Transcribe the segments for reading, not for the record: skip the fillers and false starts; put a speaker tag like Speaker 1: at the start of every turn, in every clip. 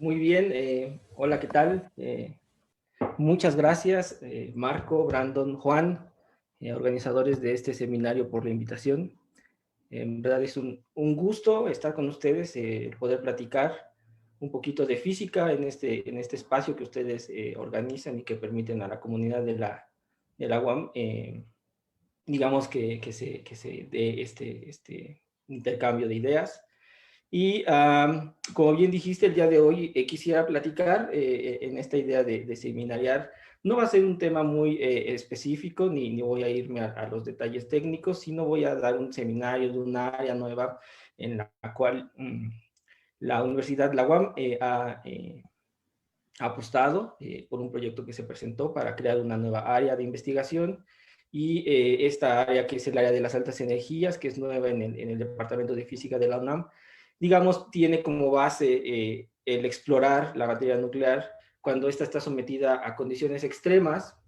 Speaker 1: Muy bien. Hola, ¿qué tal? Muchas gracias, Marco, Brandon, Juan, organizadores de este seminario, por la invitación. En verdad es un gusto estar con ustedes, poder platicar un poquito de física en este espacio que ustedes organizan y que permiten a la comunidad de la UAM, digamos que se dé este intercambio de ideas. Y como bien dijiste, el día de hoy quisiera platicar en esta idea de seminariar. No va a ser un tema muy específico, ni voy a irme a los detalles técnicos, sino voy a dar un seminario de un área nueva en la cual la Universidad, la UAM, ha apostado por un proyecto que se presentó para crear una nueva área de investigación. Y esta área, que es el área de las altas energías, que es nueva en el Departamento de Física de la UNAM, digamos, tiene como base el explorar la materia nuclear cuando ésta está sometida a condiciones extremas.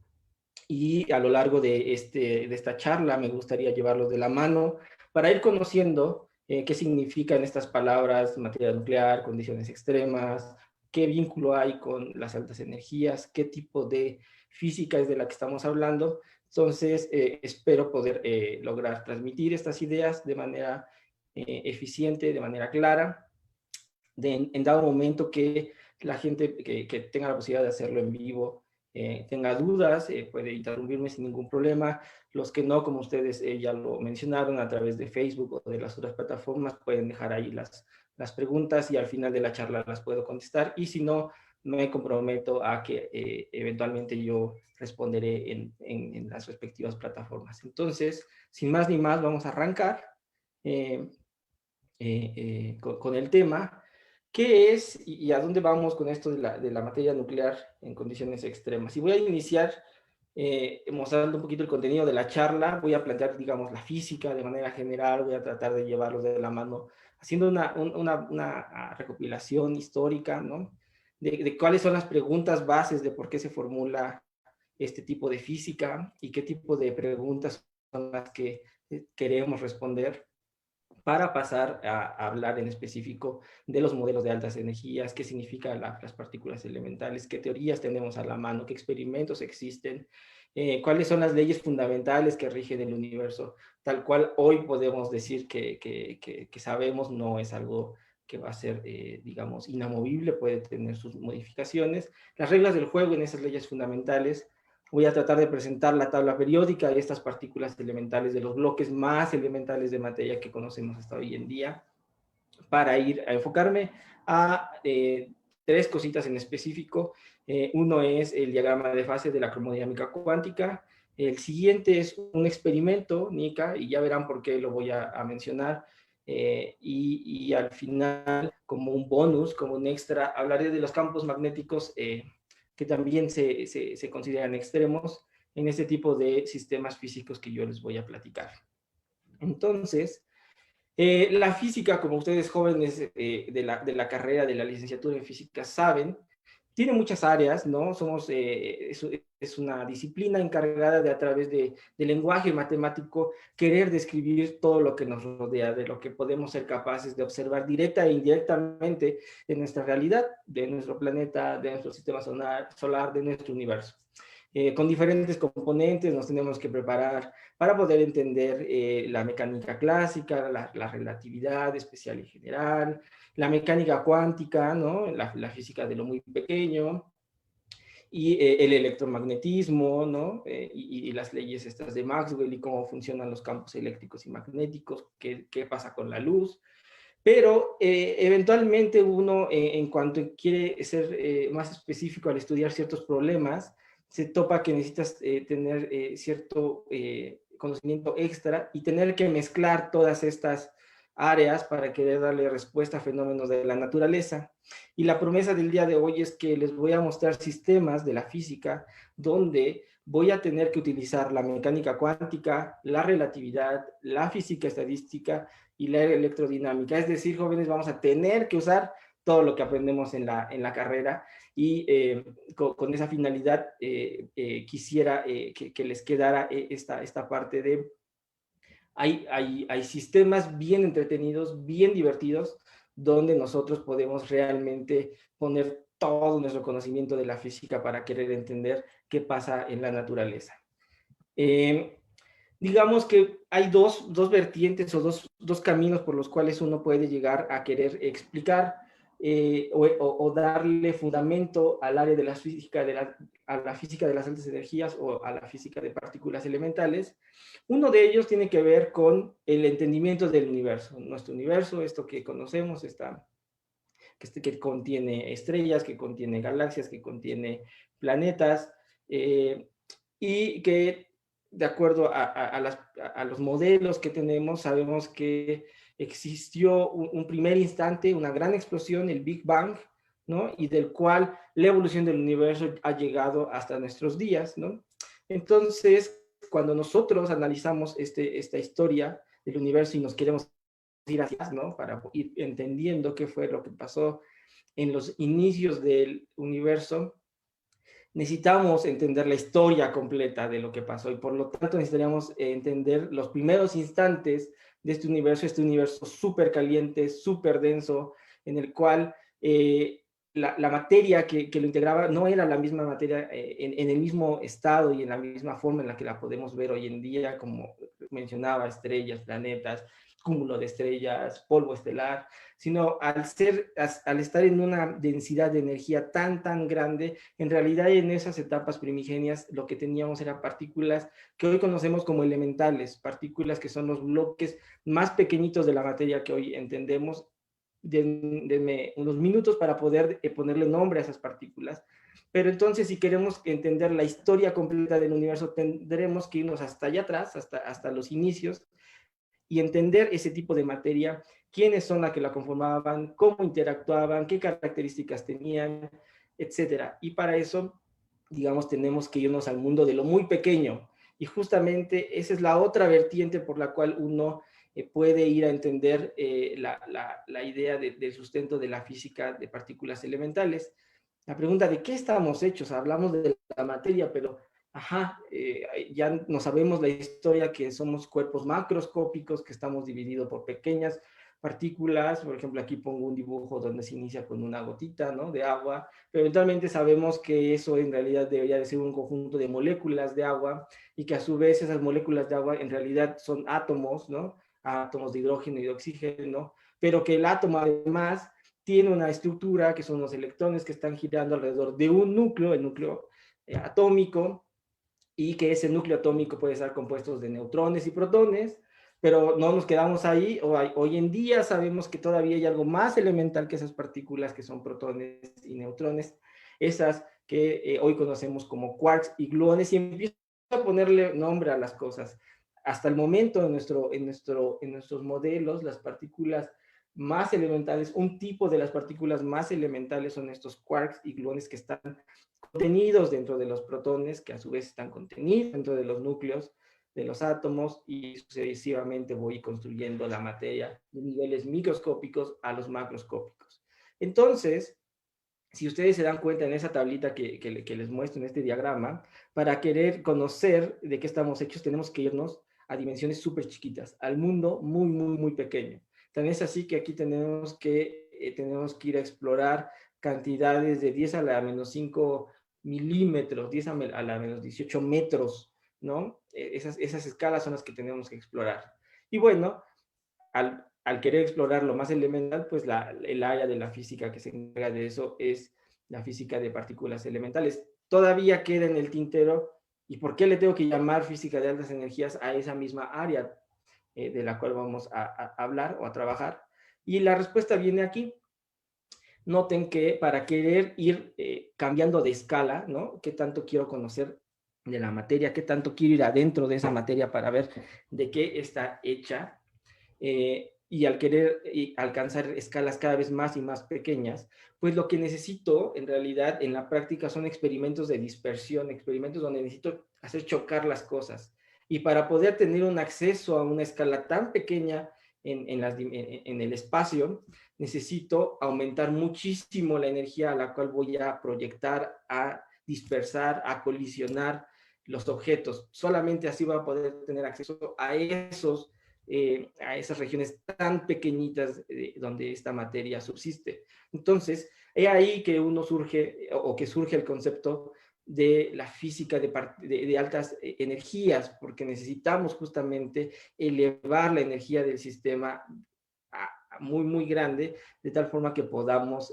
Speaker 1: Y a lo largo de esta charla me gustaría llevarlos de la mano para ir conociendo qué significan estas palabras: materia nuclear, condiciones extremas, qué vínculo hay con las altas energías, qué tipo de física es de la que estamos hablando. Entonces, espero poder lograr transmitir estas ideas de manera eficiente, de manera clara, en dado momento que la gente que tenga la posibilidad de hacerlo en vivo tenga dudas, puede interrumpirme sin ningún problema. Los que no, como ustedes ya lo mencionaron, a través de Facebook o de las otras plataformas, pueden dejar ahí las preguntas y al final de la charla las puedo contestar. Y si no, me comprometo a que eventualmente yo responderé en las respectivas plataformas. Entonces, sin más ni más, vamos a arrancar eh, con el tema. ¿Qué es y a dónde vamos con esto de la materia nuclear en condiciones extremas? Y voy a iniciar mostrando un poquito el contenido de la charla. Voy a plantear, digamos, la física de manera general. Voy a tratar de llevarlos de la mano, haciendo una recopilación histórica, ¿no? De cuáles son las preguntas bases de por qué se formula este tipo de física y qué tipo de preguntas son las que queremos responder, para pasar a hablar en específico de los modelos de altas energías, qué significan las partículas elementales, qué teorías tenemos a la mano, qué experimentos existen, cuáles son las leyes fundamentales que rigen el universo, tal cual hoy podemos decir que sabemos. No es algo que va a ser, digamos, inamovible, puede tener sus modificaciones. Las reglas del juego en esas leyes fundamentales. Voy a tratar de presentar la tabla periódica de estas partículas elementales, de los bloques más elementales de materia que conocemos hasta hoy en día, para ir a enfocarme a tres cositas en específico. Uno es el diagrama de fase de la cromodinámica cuántica. El siguiente es un experimento, NICA, y ya verán por qué lo voy a mencionar. Y al final, como un bonus, como un extra, hablaré de los campos magnéticos que también se consideran extremos en este tipo de sistemas físicos que yo les voy a platicar. Entonces, la física, como ustedes jóvenes de la carrera de la licenciatura en física saben, tiene muchas áreas, ¿no? Es una disciplina encargada de, a través del lenguaje matemático, querer describir todo lo que nos rodea, de lo que podemos ser capaces de observar directa e indirectamente de nuestra realidad, de nuestro planeta, de nuestro sistema solar, de nuestro universo. Con diferentes componentes nos tenemos que preparar para poder entender la mecánica clásica, la relatividad especial y general, la mecánica cuántica, ¿no? La física de lo muy pequeño, y el electromagnetismo, ¿no? Y las leyes estas de Maxwell y cómo funcionan los campos eléctricos y magnéticos, qué pasa con la luz. Pero eventualmente uno, en cuanto quiere ser más específico al estudiar ciertos problemas, se topa que necesitas tener cierto conocimiento extra y tener que mezclar todas estas áreas para querer darle respuesta a fenómenos de la naturaleza. Y la promesa del día de hoy es que les voy a mostrar sistemas de la física donde voy a tener que utilizar la mecánica cuántica, la relatividad, la física estadística y la electrodinámica. Es decir, jóvenes, vamos a tener que usar todo lo que aprendemos en la carrera, y con esa finalidad quisiera que les quedara esta parte de hay sistemas bien entretenidos, bien divertidos, donde nosotros podemos realmente poner todo nuestro conocimiento de la física para querer entender qué pasa en la naturaleza. Eh, digamos que hay dos vertientes o dos caminos por los cuales uno puede llegar a querer explicar o darle fundamento al área de la física a la física de las altas energías o a la física de partículas elementales. Uno de ellos tiene que ver con el entendimiento del universo. Nuestro universo, esto que conocemos, que contiene estrellas, que contiene galaxias, que contiene planetas, eh, y que de acuerdo a los modelos que tenemos, sabemos que existió un primer instante, una gran explosión, el Big Bang, ¿no? Y del cual la evolución del universo ha llegado hasta nuestros días, ¿no? Entonces, cuando nosotros analizamos esta historia del universo y nos queremos ir hacia atrás, ¿no? Para ir entendiendo qué fue lo que pasó en los inicios del universo, necesitamos entender la historia completa de lo que pasó y por lo tanto necesitaríamos entender los primeros instantes de este universo súper caliente, súper denso, en el cual la materia que lo integraba no era la misma materia en el mismo estado y en la misma forma en la que la podemos ver hoy en día, como mencionaba, estrellas, planetas, cúmulo de estrellas, polvo estelar, sino al estar en una densidad de energía tan grande, en realidad en esas etapas primigenias lo que teníamos eran partículas que hoy conocemos como elementales, partículas que son los bloques más pequeñitos de la materia que hoy entendemos. Denme unos minutos para poder ponerle nombre a esas partículas. Pero entonces, si queremos entender la historia completa del universo, tendremos que irnos hasta allá atrás, hasta los inicios, y entender ese tipo de materia, quiénes son las que la conformaban, cómo interactuaban, qué características tenían, etcétera. Y para eso, digamos, tenemos que irnos al mundo de lo muy pequeño. Y justamente esa es la otra vertiente por la cual uno puede ir a entender la idea del sustento de la física de partículas elementales. La pregunta de qué estamos hechos, hablamos de la materia, pero ya no sabemos la historia que somos cuerpos macroscópicos, que estamos divididos por pequeñas partículas. Por ejemplo, aquí pongo un dibujo donde se inicia con una gotita, ¿no?, de agua, pero eventualmente sabemos que eso en realidad debería de ser un conjunto de moléculas de agua y que a su vez esas moléculas de agua en realidad son átomos, ¿no?, átomos de hidrógeno y de oxígeno, pero que el átomo además tiene una estructura que son los electrones que están girando alrededor de un núcleo, el núcleo atómico, y que ese núcleo atómico puede estar compuesto de neutrones y protones, pero no nos quedamos ahí. Hoy en día sabemos que todavía hay algo más elemental que esas partículas, que son protones y neutrones, esas que hoy conocemos como quarks y gluones, y empiezo a ponerle nombre a las cosas. Hasta el momento en nuestros modelos, las partículas más elementales, un tipo de las partículas más elementales son estos quarks y gluones que están contenidos dentro de los protones, que a su vez están contenidos dentro de los núcleos de los átomos, y sucesivamente voy construyendo la materia de niveles microscópicos a los macroscópicos. Entonces, si ustedes se dan cuenta en esa tablita que les muestro en este diagrama, para querer conocer de qué estamos hechos, tenemos que irnos a dimensiones súper chiquitas, al mundo muy pequeño. Tan es así que aquí tenemos que ir a explorar cantidades de 10 a la menos 5 milímetros, 10 a la menos 18 metros, ¿no? Esas escalas son las que tenemos que explorar. Y bueno, al querer explorar lo más elemental, pues el área de la física que se encarga de eso es la física de partículas elementales. Todavía queda en el tintero, ¿y por qué le tengo que llamar física de altas energías a esa misma área de la cual vamos a hablar o a trabajar? Y la respuesta viene aquí. Noten que para querer ir cambiando de escala, ¿no?, qué tanto quiero conocer de la materia, qué tanto quiero ir adentro de esa materia para ver de qué está hecha, y al querer alcanzar escalas cada vez más y más pequeñas, pues lo que necesito en realidad en la práctica son experimentos de dispersión, experimentos donde necesito hacer chocar las cosas. Y para poder tener un acceso a una escala tan pequeña en el espacio, necesito aumentar muchísimo la energía a la cual voy a proyectar, a dispersar, a colisionar los objetos. Solamente así voy a poder tener acceso a esos a esas regiones tan pequeñitas donde esta materia subsiste. Entonces, es ahí que uno surge, o que surge el concepto de la física de altas energías, porque necesitamos justamente elevar la energía del sistema a muy, muy grande, de tal forma que podamos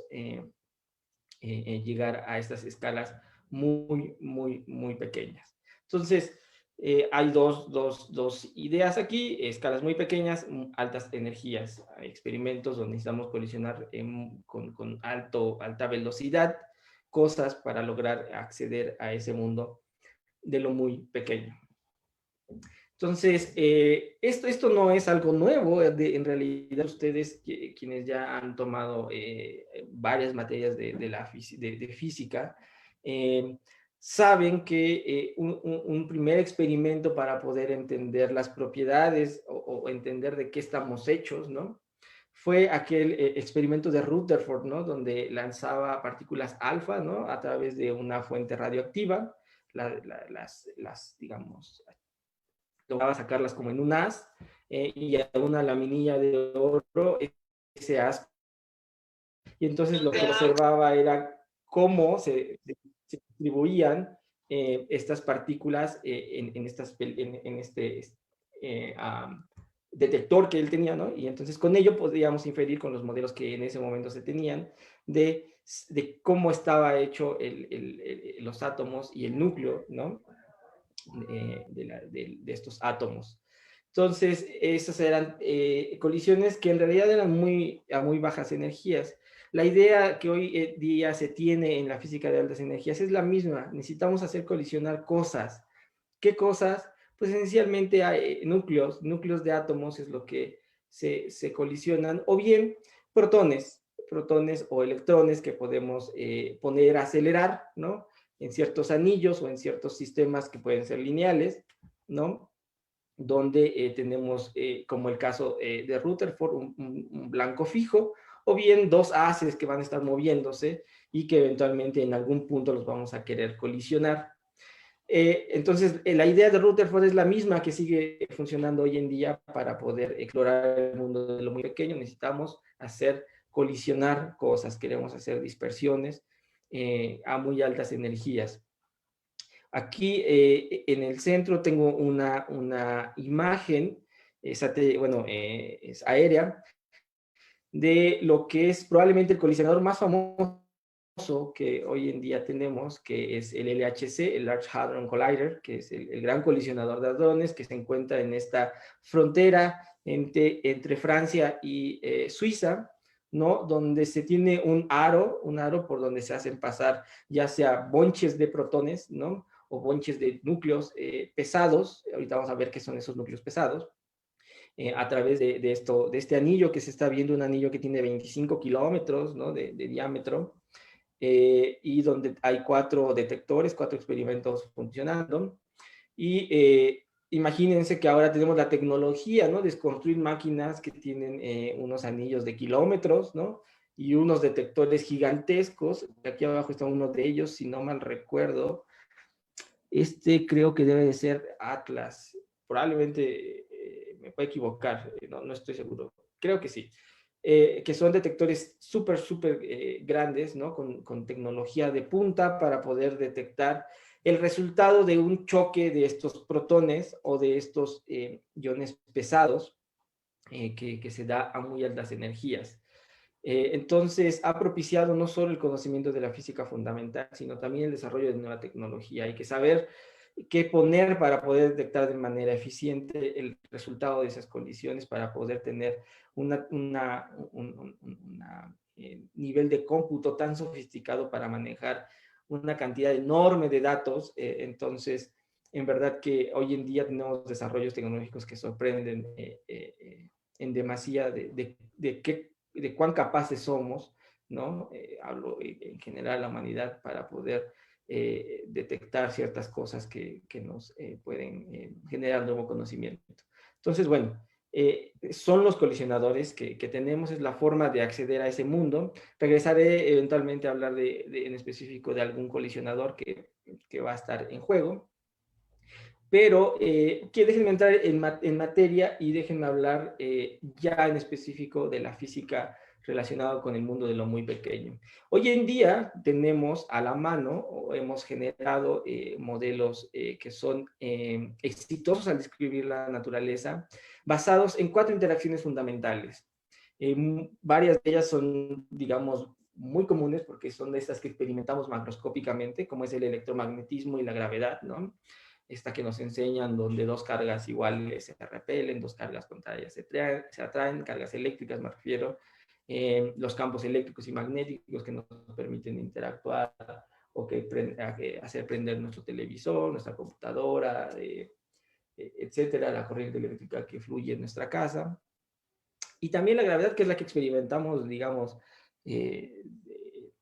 Speaker 1: llegar a estas escalas muy, muy, muy pequeñas. Entonces, hay dos ideas aquí: escalas muy pequeñas, altas energías, experimentos donde necesitamos colisionar con alta velocidad cosas para lograr acceder a ese mundo de lo muy pequeño. Entonces, esto no es algo nuevo. En realidad, ustedes, quienes ya han tomado varias materias de física, eh, saben que un primer experimento para poder entender las propiedades o entender de qué estamos hechos, ¿no? Fue aquel experimento de Rutherford, ¿no? Donde lanzaba partículas alfa, ¿no? A través de una fuente radioactiva, digamos, lograba sacarlas como en un haz, y a una laminilla de oro ese haz. Y entonces lo que observaba era cómo se distribuían estas partículas en este detector que él tenía, ¿no? Y entonces con ello podríamos inferir, con los modelos que en ese momento se tenían, de cómo estaba hecho los átomos y el núcleo, ¿no? De estos átomos. Entonces, esas eran colisiones que en realidad eran a muy bajas energías. La idea que hoy día se tiene en la física de altas energías es la misma. Necesitamos hacer colisionar cosas. ¿Qué cosas? Pues esencialmente hay núcleos de átomos es lo que se colisionan, o bien protones o electrones que podemos poner a acelerar, ¿no? En ciertos anillos o en ciertos sistemas que pueden ser lineales, ¿no? Donde tenemos, como el caso de Rutherford, un blanco fijo, o bien dos haces que van a estar moviéndose y que eventualmente en algún punto los vamos a querer colisionar. Entonces, la idea de Rutherford es la misma que sigue funcionando hoy en día. Para poder explorar el mundo de lo muy pequeño necesitamos hacer colisionar cosas, queremos hacer dispersiones a muy altas energías. Aquí en el centro tengo una imagen, bueno, es aérea, de lo que es probablemente el colisionador más famoso que hoy en día tenemos, que es el LHC, el Large Hadron Collider, que es el gran colisionador de hadrones que se encuentra en esta frontera entre Francia y Suiza, ¿no? Donde se tiene un aro por donde se hacen pasar ya sea bonches de protones, ¿no? O bonches de núcleos pesados. Ahorita vamos a ver qué son esos núcleos pesados. A través de este anillo que se está viendo, un anillo que tiene 25 kilómetros, ¿no? de diámetro, y donde hay 4 detectores, 4 experimentos funcionando. Y imagínense que ahora tenemos la tecnología, ¿no? De construir máquinas que tienen unos anillos de kilómetros, ¿no? Y unos detectores gigantescos. Aquí abajo está uno de ellos, si no mal recuerdo. Este creo que debe de ser Atlas. Probablemente me puedo equivocar, no estoy seguro. Creo que sí. Que son detectores súper, súper grandes, ¿no? Con tecnología de punta para poder detectar el resultado de un choque de estos protones o de estos iones pesados que se da a muy altas energías. Entonces, ha propiciado no solo el conocimiento de la física fundamental, sino también el desarrollo de nueva tecnología. Hay que saber qué poner para poder detectar de manera eficiente el resultado de esas condiciones, para poder tener un nivel de cómputo tan sofisticado para manejar una cantidad enorme de datos. Entonces, en verdad que hoy en día tenemos desarrollos tecnológicos que sorprenden en demasía de cuán capaces somos, ¿no? Hablo en general la humanidad, para poder detectar ciertas cosas que nos pueden generar nuevo conocimiento. Entonces, bueno, son los colisionadores que tenemos, es la forma de acceder a ese mundo. Regresaré eventualmente a hablar en específico de algún colisionador que va a estar en juego. Pero que déjenme entrar en materia y déjenme hablar ya en específico de la física relacionada con el mundo de lo muy pequeño. Hoy en día tenemos a la mano, o hemos generado modelos que son exitosos al describir la naturaleza, basados en 4 interacciones fundamentales. Varias de ellas son, digamos, muy comunes porque son de estas que experimentamos macroscópicamente, como es el electromagnetismo y la gravedad, ¿no? Esta que nos enseñan donde dos cargas iguales se repelen, dos cargas contrarias se atraen, cargas eléctricas me refiero, los campos eléctricos y magnéticos que nos permiten interactuar o que hacer prender nuestro televisor, nuestra computadora, etcétera, la corriente eléctrica que fluye en nuestra casa. Y también la gravedad, que es la que experimentamos, digamos,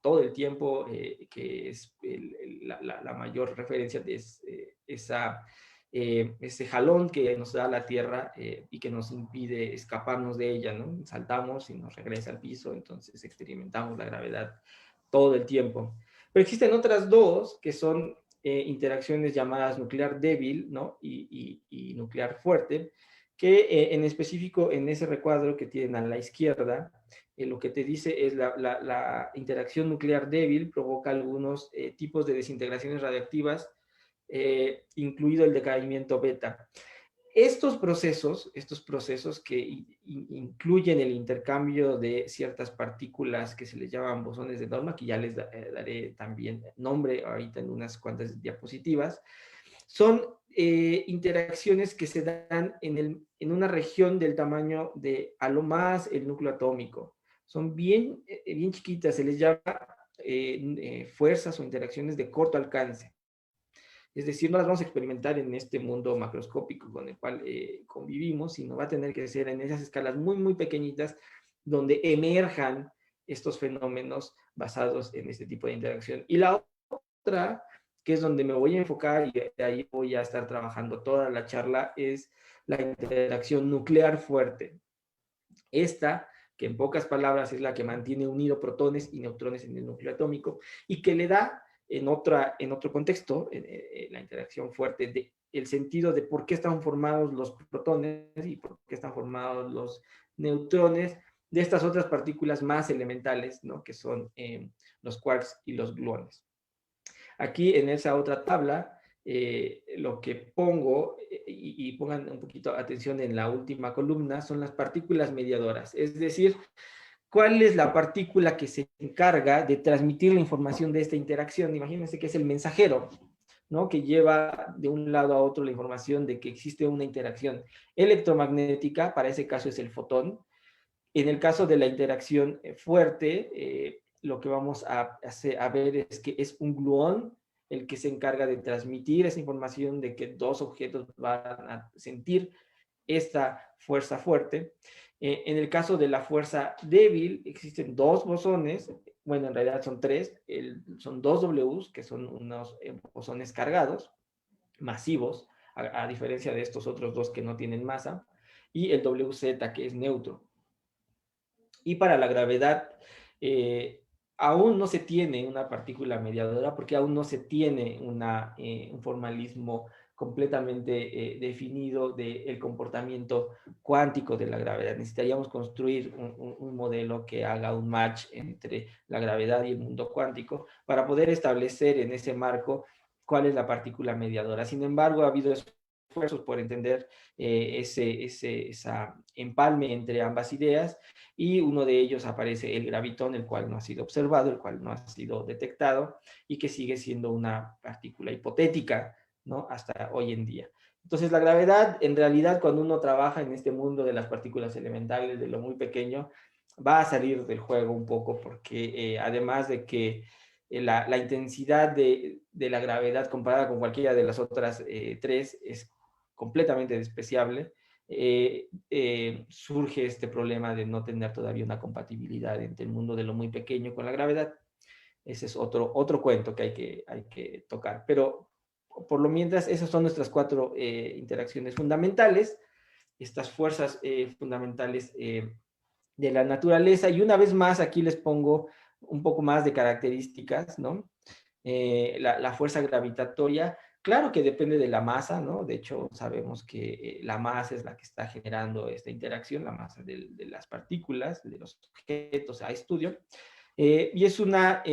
Speaker 1: todo el tiempo, que es la mayor referencia de ese jalón que nos da la Tierra y que nos impide escaparnos de ella, ¿no? Saltamos y nos regresa al piso, entonces experimentamos la gravedad todo el tiempo. Pero existen otras dos que son interacciones llamadas nuclear débil, ¿no? Y nuclear fuerte, que en específico en ese recuadro que tienen a la izquierda, lo que te dice es la interacción nuclear débil provoca algunos tipos de desintegraciones radiactivas, incluido el decaimiento beta. Estos procesos que incluyen el intercambio de ciertas partículas que se les llaman bosones de norma, que ya les daré también nombre ahorita en unas cuantas diapositivas, son interacciones que se dan en una región del tamaño de a lo más el núcleo atómico. Son bien chiquitas, se les llama fuerzas o interacciones de corto alcance. Es decir, no las vamos a experimentar en este mundo macroscópico con el cual convivimos, sino va a tener que ser en esas escalas muy, muy pequeñitas donde emerjan estos fenómenos basados en este tipo de interacción. Y la otra, que es donde me voy a enfocar y de ahí voy a estar trabajando toda la charla, es la interacción nuclear fuerte. Esta, que en pocas palabras es la que mantiene unido protones y neutrones en el núcleo atómico y que le da en otro contexto, la interacción fuerte, el sentido de por qué están formados los protones y por qué están formados los neutrones de estas otras partículas más elementales, ¿no? Que son los quarks y los gluones. Aquí en esa otra tabla, lo que pongo, y pongan un poquito atención en la última columna, son las partículas mediadoras. Es decir, ¿cuál es la partícula que se encarga de transmitir la información de esta interacción? Imagínense que es el mensajero, ¿no? Que lleva de un lado a otro la información de que existe una interacción electromagnética, para ese caso es el fotón. En el caso de la interacción fuerte, lo que vamos a ver es que es un gluón el que se encarga de transmitir esa información de que dos objetos van a sentir esta fuerza fuerte. En el caso de la fuerza débil, existen dos bosones, bueno, en realidad son tres, son dos Ws, que son unos bosones cargados, masivos, a diferencia de estos otros dos que no tienen masa, y el WZ, que es neutro. Y para la gravedad, aún no se tiene una partícula mediadora porque aún no se tiene un formalismo completamente definido del comportamiento cuántico de la gravedad. Necesitaríamos construir un modelo que haga un match entre la gravedad y el mundo cuántico para poder establecer en ese marco cuál es la partícula mediadora. Sin embargo, ha habido esfuerzos por entender esa empalme entre ambas ideas, y uno de ellos aparece el gravitón, el cual no ha sido observado, el cual no ha sido detectado y que sigue siendo una partícula hipotética, ¿no? Hasta hoy en día. Entonces la gravedad, en realidad, cuando uno trabaja en este mundo de las partículas elementales, de lo muy pequeño, va a salir del juego un poco porque además de que la intensidad de la gravedad comparada con cualquiera de las otras tres es completamente despreciable, surge este problema de no tener todavía una compatibilidad entre el mundo de lo muy pequeño con la gravedad. Ese es otro cuento que hay que tocar. Pero por lo mientras, esas son nuestras cuatro interacciones fundamentales, estas fuerzas fundamentales de la naturaleza. Y una vez más, aquí les pongo un poco más de características, ¿no? La fuerza gravitatoria Claro que depende de la masa, ¿no? De hecho, sabemos que la masa es la que está generando esta interacción, la masa de las partículas, de los objetos a estudio, y es una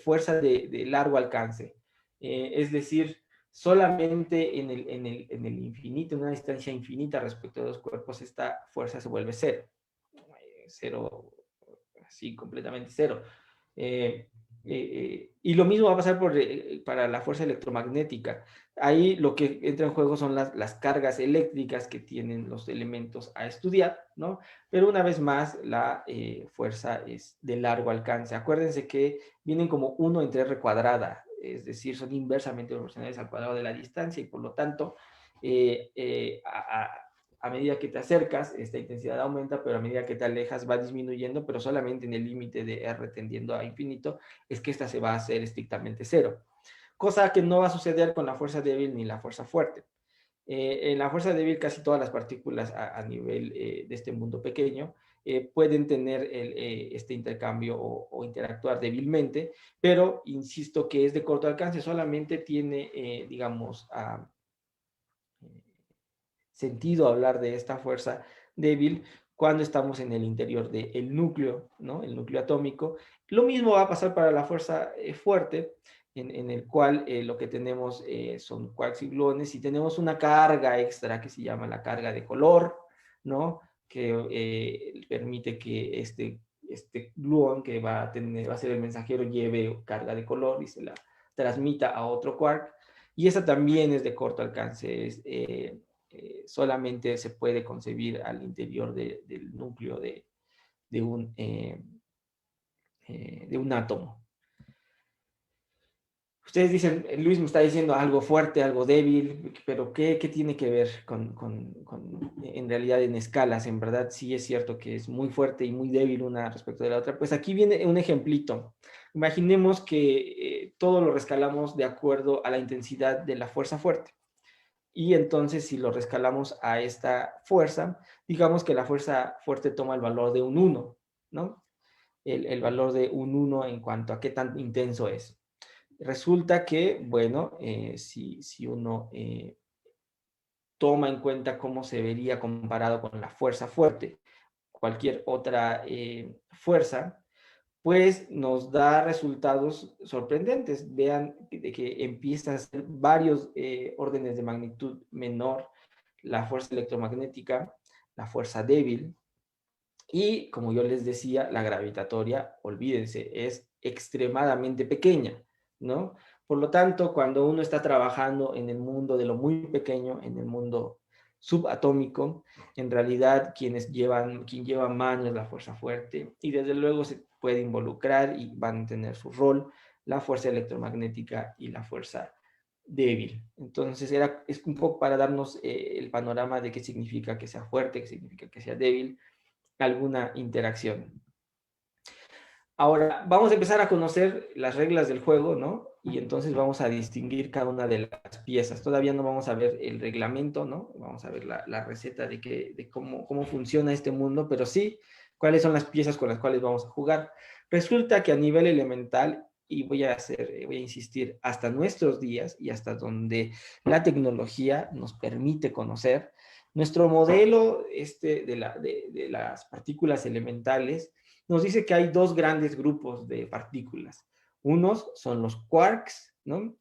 Speaker 1: fuerza de largo alcance. Es decir, solamente en el infinito, en una distancia infinita respecto a los cuerpos, esta fuerza se vuelve cero. Cero, así completamente cero. Y lo mismo va a pasar para la fuerza electromagnética. Ahí lo que entra en juego son las cargas eléctricas que tienen los elementos a estudiar, ¿no? Pero una vez más, la fuerza es de largo alcance. Acuérdense que vienen como 1 entre r cuadrada, es decir, son inversamente proporcionales al cuadrado de la distancia y por lo tanto, eh, eh, a, a medida que te acercas, esta intensidad aumenta, pero a medida que te alejas va disminuyendo, pero solamente en el límite de R tendiendo a infinito, es que esta se va a hacer estrictamente cero. Cosa que no va a suceder con la fuerza débil ni la fuerza fuerte. En la fuerza débil casi todas las partículas a nivel de este mundo pequeño pueden tener este intercambio o interactuar débilmente, pero insisto que es de corto alcance, solamente tiene, digamos, sentido hablar de esta fuerza débil cuando estamos en el interior del núcleo, ¿no? El núcleo atómico. Lo mismo va a pasar para la fuerza fuerte, en el cual lo que tenemos son quarks y gluones y tenemos una carga extra que se llama la carga de color, ¿no? Que permite que este gluón que va a ser el mensajero lleve carga de color y se la transmita a otro quark. Y esa también es de corto alcance, solamente se puede concebir al interior del núcleo de un átomo. Ustedes dicen, Luis me está diciendo algo fuerte, algo débil, pero ¿qué tiene que ver en realidad en escalas? En verdad sí es cierto que es muy fuerte y muy débil una respecto de la otra. Pues aquí viene un ejemplito. Imaginemos que todo lo rescalamos de acuerdo a la intensidad de la fuerza fuerte. Y entonces si lo rescalamos a esta fuerza, digamos que la fuerza fuerte toma el valor de un 1, ¿no? El valor de un 1 en cuanto a qué tan intenso es. Resulta que, bueno, si uno toma en cuenta cómo se vería comparado con la fuerza fuerte, cualquier otra fuerza, pues nos da resultados sorprendentes. Vean que empieza a ser varios órdenes de magnitud menor la fuerza electromagnética, la fuerza débil, y como yo les decía, la gravitatoria, olvídense, es extremadamente pequeña, ¿no? Por lo tanto, cuando uno está trabajando en el mundo de lo muy pequeño, en el mundo subatómico, en realidad quien lleva mano es la fuerza fuerte y desde luego se puede involucrar y van a tener su rol la fuerza electromagnética y la fuerza débil. Entonces es un poco para darnos el panorama de qué significa que sea fuerte, qué significa que sea débil, alguna interacción. Ahora, vamos a empezar a conocer las reglas del juego, ¿no? Y entonces vamos a distinguir cada una de las piezas. Todavía no vamos a ver el reglamento, ¿no? Vamos a ver la receta de cómo funciona este mundo, pero sí cuáles son las piezas con las cuales vamos a jugar. Resulta que a nivel elemental, y voy a insistir, hasta nuestros días y hasta donde la tecnología nos permite conocer, nuestro modelo de las partículas elementales nos dice que hay dos grandes grupos de partículas. Unos son los quarks, ¿no?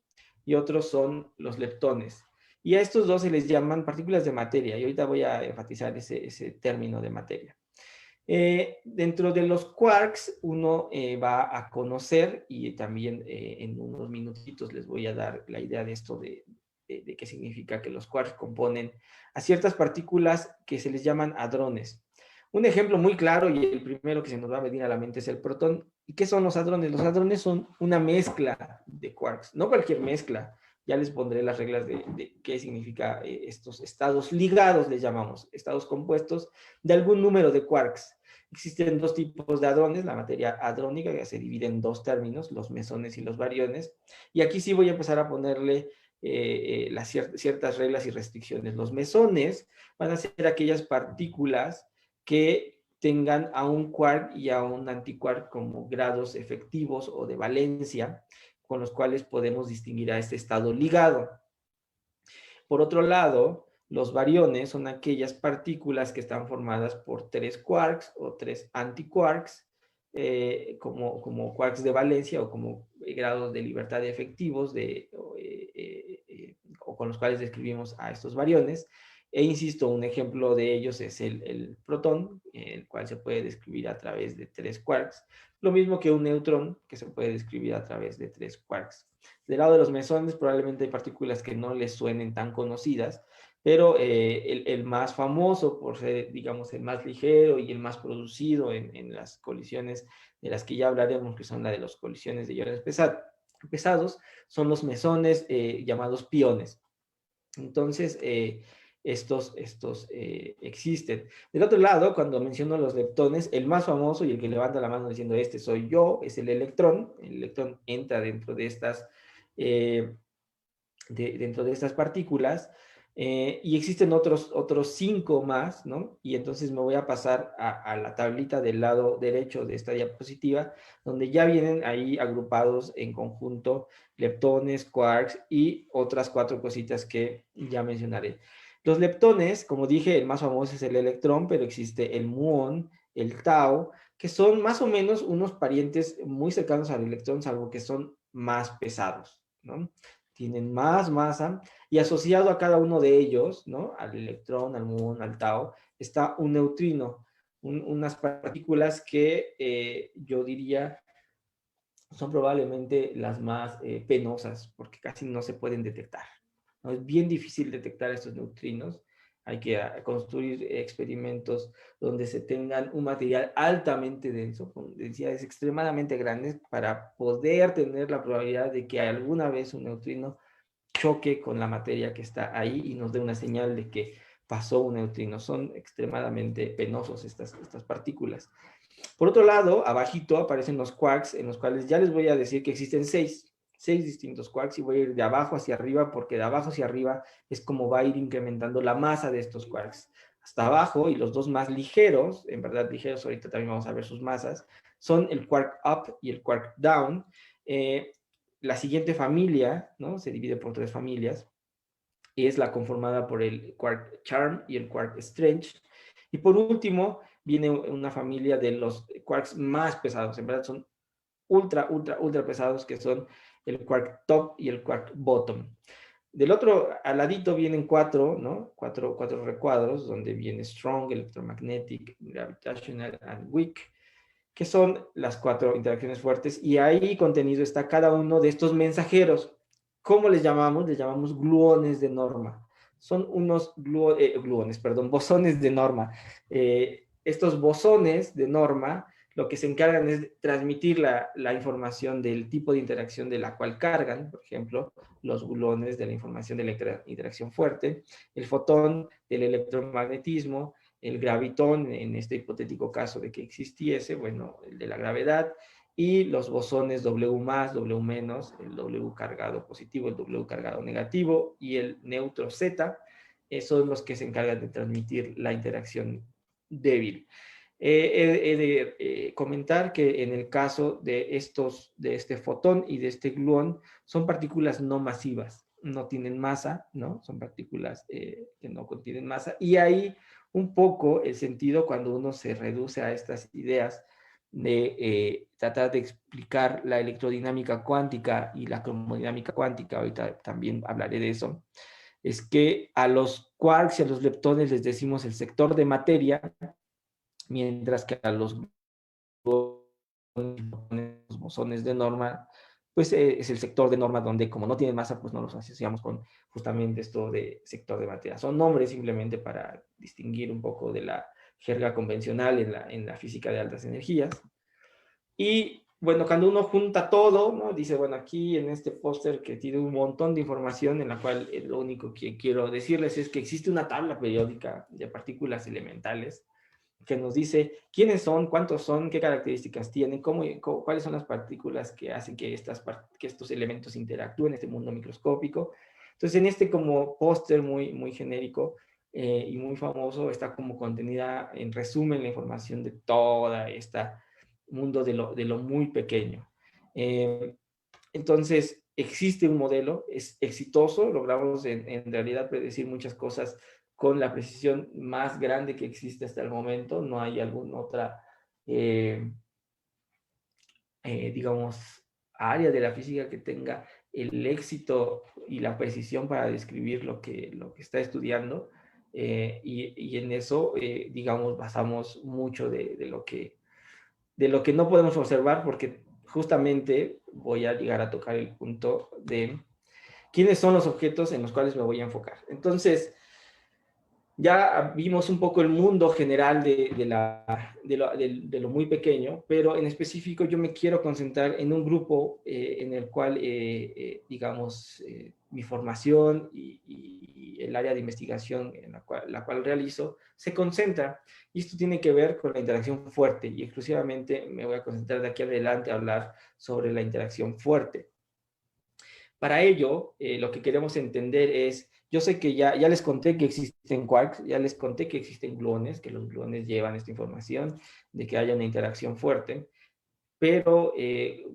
Speaker 1: Y otros son los leptones. Y a estos dos se les llaman partículas de materia, y ahorita voy a enfatizar ese término de materia. Dentro de los quarks uno va a conocer, y también en unos minutitos les voy a dar la idea de esto de qué significa que los quarks componen a ciertas partículas que se les llaman hadrones. Un ejemplo muy claro y el primero que se nos va a venir a la mente es el protón. ¿Y qué son los hadrones? Los hadrones son una mezcla de quarks, no cualquier mezcla. Ya les pondré las reglas de qué significa estos estados ligados, les llamamos, estados compuestos de algún número de quarks. Existen dos tipos de hadrones, la materia hadrónica que se divide en dos términos, los mesones y los bariones. Y aquí sí voy a empezar a ponerle ciertas reglas y restricciones. Los mesones van a ser aquellas partículas que tengan a un quark y a un antiquark como grados efectivos o de valencia. con los cuales podemos distinguir a este estado ligado. Por otro lado, los bariones son aquellas partículas que están formadas por 3 quarks o 3 antiquarks, como quarks de valencia o como grados de libertad de efectivos o con los cuales describimos a estos bariones. E insisto, un ejemplo de ellos es el protón, el cual se puede describir a través de 3 quarks. Lo mismo que un neutrón, que se puede describir a través de 3 quarks. Del lado de los mesones, probablemente hay partículas que no les suenen tan conocidas, pero el más famoso por ser, digamos, el más ligero y el más producido en las colisiones de las que ya hablaremos, que son la de las colisiones de iones pesados, son los mesones llamados piones. Entonces, estos existen. Del otro lado, cuando menciono los leptones, el más famoso y el que levanta la mano diciendo este soy yo, es el electrón. El electrón entra dentro de estas partículas. Y existen otros 5 más, ¿no? Y entonces me voy a pasar a la tablita del lado derecho de esta diapositiva, donde ya vienen ahí agrupados en conjunto leptones, quarks y otras 4 cositas que ya mencionaré. Los leptones, como dije, el más famoso es el electrón, pero existe el muón, el tau, que son más o menos unos parientes muy cercanos al electrón, salvo que son más pesados, ¿no? Tienen más masa, y asociado a cada uno de ellos, ¿no? Al electrón, al muón, al tau, está un neutrino, unas partículas que yo diría son probablemente las más penosas, porque casi no se pueden detectar, ¿no? Es bien difícil detectar estos neutrinos. Hay que construir experimentos donde se tengan un material altamente denso, con densidades extremadamente grandes, para poder tener la probabilidad de que alguna vez un neutrino choque con la materia que está ahí y nos dé una señal de que pasó un neutrino. Son extremadamente penosos estas partículas. Por otro lado, abajito aparecen los quarks, en los cuales ya les voy a decir que existen 6 distintos quarks, y voy a ir de abajo hacia arriba, porque de abajo hacia arriba es como va a ir incrementando la masa de estos quarks. Hasta abajo, y los dos más ligeros, en verdad ligeros, ahorita también vamos a ver sus masas, son el quark up y el quark down. La siguiente familia, ¿no? Se divide por 3 familias, y es la conformada por el quark charm y el quark strange. Y por último, viene una familia de los quarks más pesados. En verdad son ultra, ultra, ultra pesados, que son el quark top y el quark bottom. Del otro, al ladito vienen 4, ¿no? 4 recuadros, donde viene strong, electromagnetic, gravitational and weak, que son las 4 interacciones fuertes, y ahí contenido está cada uno de estos mensajeros. ¿Cómo les llamamos? Les llamamos gluones de norma. Son unos bosones de norma. Estos bosones de norma lo que se encargan es de transmitir la información del tipo de interacción de la cual cargan. Por ejemplo, los gluones de la información de la interacción fuerte, el fotón del electromagnetismo, el gravitón, en este hipotético caso de que existiese, bueno, el de la gravedad, y los bosones W más, W menos, el W cargado positivo, el W cargado negativo, y el neutro Z, son los que se encargan de transmitir la interacción débil. He de comentar que en el caso de este fotón y de este gluón, son partículas no masivas, no tienen masa, ¿no? Son partículas que no contienen masa, y ahí un poco el sentido cuando uno se reduce a estas ideas de tratar de explicar la electrodinámica cuántica y la cromodinámica cuántica, ahorita también hablaré de eso, es que a los quarks y a los leptones les decimos el sector de materia, mientras que a los bosones de norma, pues es el sector de norma, donde como no tienen masa, pues no los asociamos con justamente esto de sector de materia. Son nombres simplemente para distinguir un poco de la jerga convencional en la física de altas energías. Y bueno, cuando uno junta todo, ¿no? Dice, bueno, aquí en este póster que tiene un montón de información, en la cual lo único que quiero decirles es que existe una tabla periódica de partículas elementales que nos dice quiénes son, cuántos son, qué características tienen, cuáles son las partículas que hacen que estos elementos interactúen en este mundo microscópico. Entonces, en este como póster muy, muy genérico y muy famoso, está como contenida en resumen la información de toda esta mundo de lo muy pequeño. Entonces, existe un modelo, es exitoso, logramos en realidad predecir muchas cosas con la precisión más grande que existe hasta el momento. No hay alguna otra, eh, digamos, área de la física que tenga el éxito y la precisión para describir lo que está estudiando. Y en eso, digamos, basamos mucho de lo que no podemos observar, porque justamente voy a llegar a tocar el punto de quiénes son los objetos en los cuales me voy a enfocar. Entonces, ya vimos un poco el mundo general de lo muy pequeño, pero en específico yo me quiero concentrar en un grupo en el cual, digamos, mi formación y el área de investigación en la cual realizo se concentra. Y esto tiene que ver con la interacción fuerte, y exclusivamente me voy a concentrar de aquí adelante a hablar sobre la interacción fuerte. Para ello, lo que queremos entender es, yo sé que ya les conté que existen quarks, ya les conté que existen gluones, que los gluones llevan esta información de que haya una interacción fuerte, pero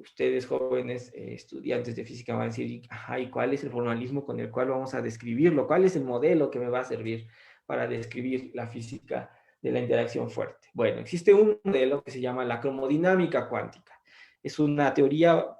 Speaker 1: ustedes jóvenes estudiantes de física van a decir, ajá, ¿y cuál es el formalismo con el cual vamos a describirlo? ¿Cuál es el modelo que me va a servir para describir la física de la interacción fuerte? Bueno, existe un modelo que se llama la cromodinámica cuántica. Es una teoría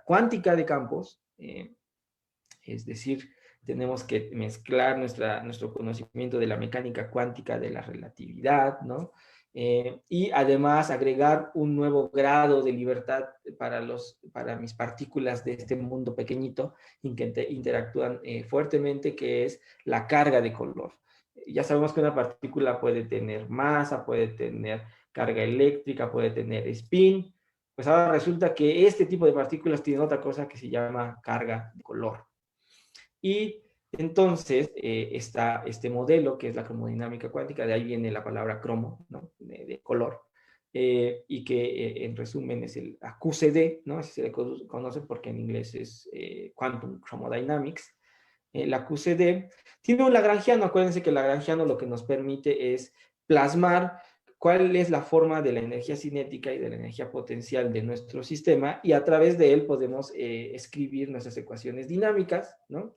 Speaker 1: cuántica de campos, es decir, tenemos que mezclar nuestro conocimiento de la mecánica cuántica de la relatividad, ¿no? Y además agregar un nuevo grado de libertad para mis partículas de este mundo pequeñito que interactúan fuertemente, que es la carga de color. Ya sabemos que una partícula puede tener masa, puede tener carga eléctrica, puede tener spin. Pues ahora resulta que este tipo de partículas tienen otra cosa que se llama carga de color. Y entonces está este modelo que es la cromodinámica cuántica, de ahí viene la palabra cromo, ¿no? De color, y que en resumen es el QCD, ¿no? Así se le conoce porque en inglés es Quantum Chromodynamics. La QCD tiene un lagrangiano. Acuérdense que el lagrangiano lo que nos permite es plasmar cuál es la forma de la energía cinética y de la energía potencial de nuestro sistema, y a través de él podemos escribir nuestras ecuaciones dinámicas, ¿no?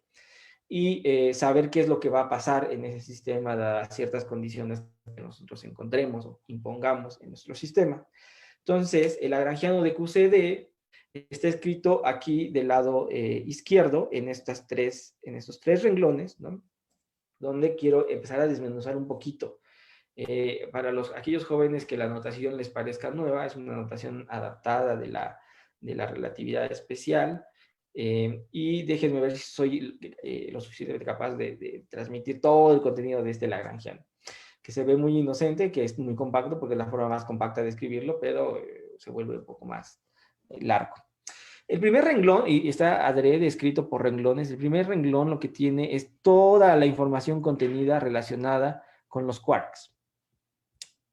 Speaker 1: Y saber qué es lo que va a pasar en ese sistema dadas ciertas condiciones que nosotros encontremos o impongamos en nuestro sistema. Entonces, el lagrangiano de QCD está escrito aquí del lado izquierdo en estos tres renglones, ¿no? Donde quiero empezar a desmenuzar un poquito. Para aquellos jóvenes que la notación les parezca nueva, es una notación adaptada de la relatividad especial. Y déjenme ver si soy lo suficientemente capaz de transmitir todo el contenido de este Lagrangiano, que se ve muy inocente, que es muy compacto, porque es la forma más compacta de escribirlo, pero se vuelve un poco más largo. El primer renglón, y está adrede escrito por renglones, el primer renglón lo que tiene es toda la información contenida relacionada con los quarks.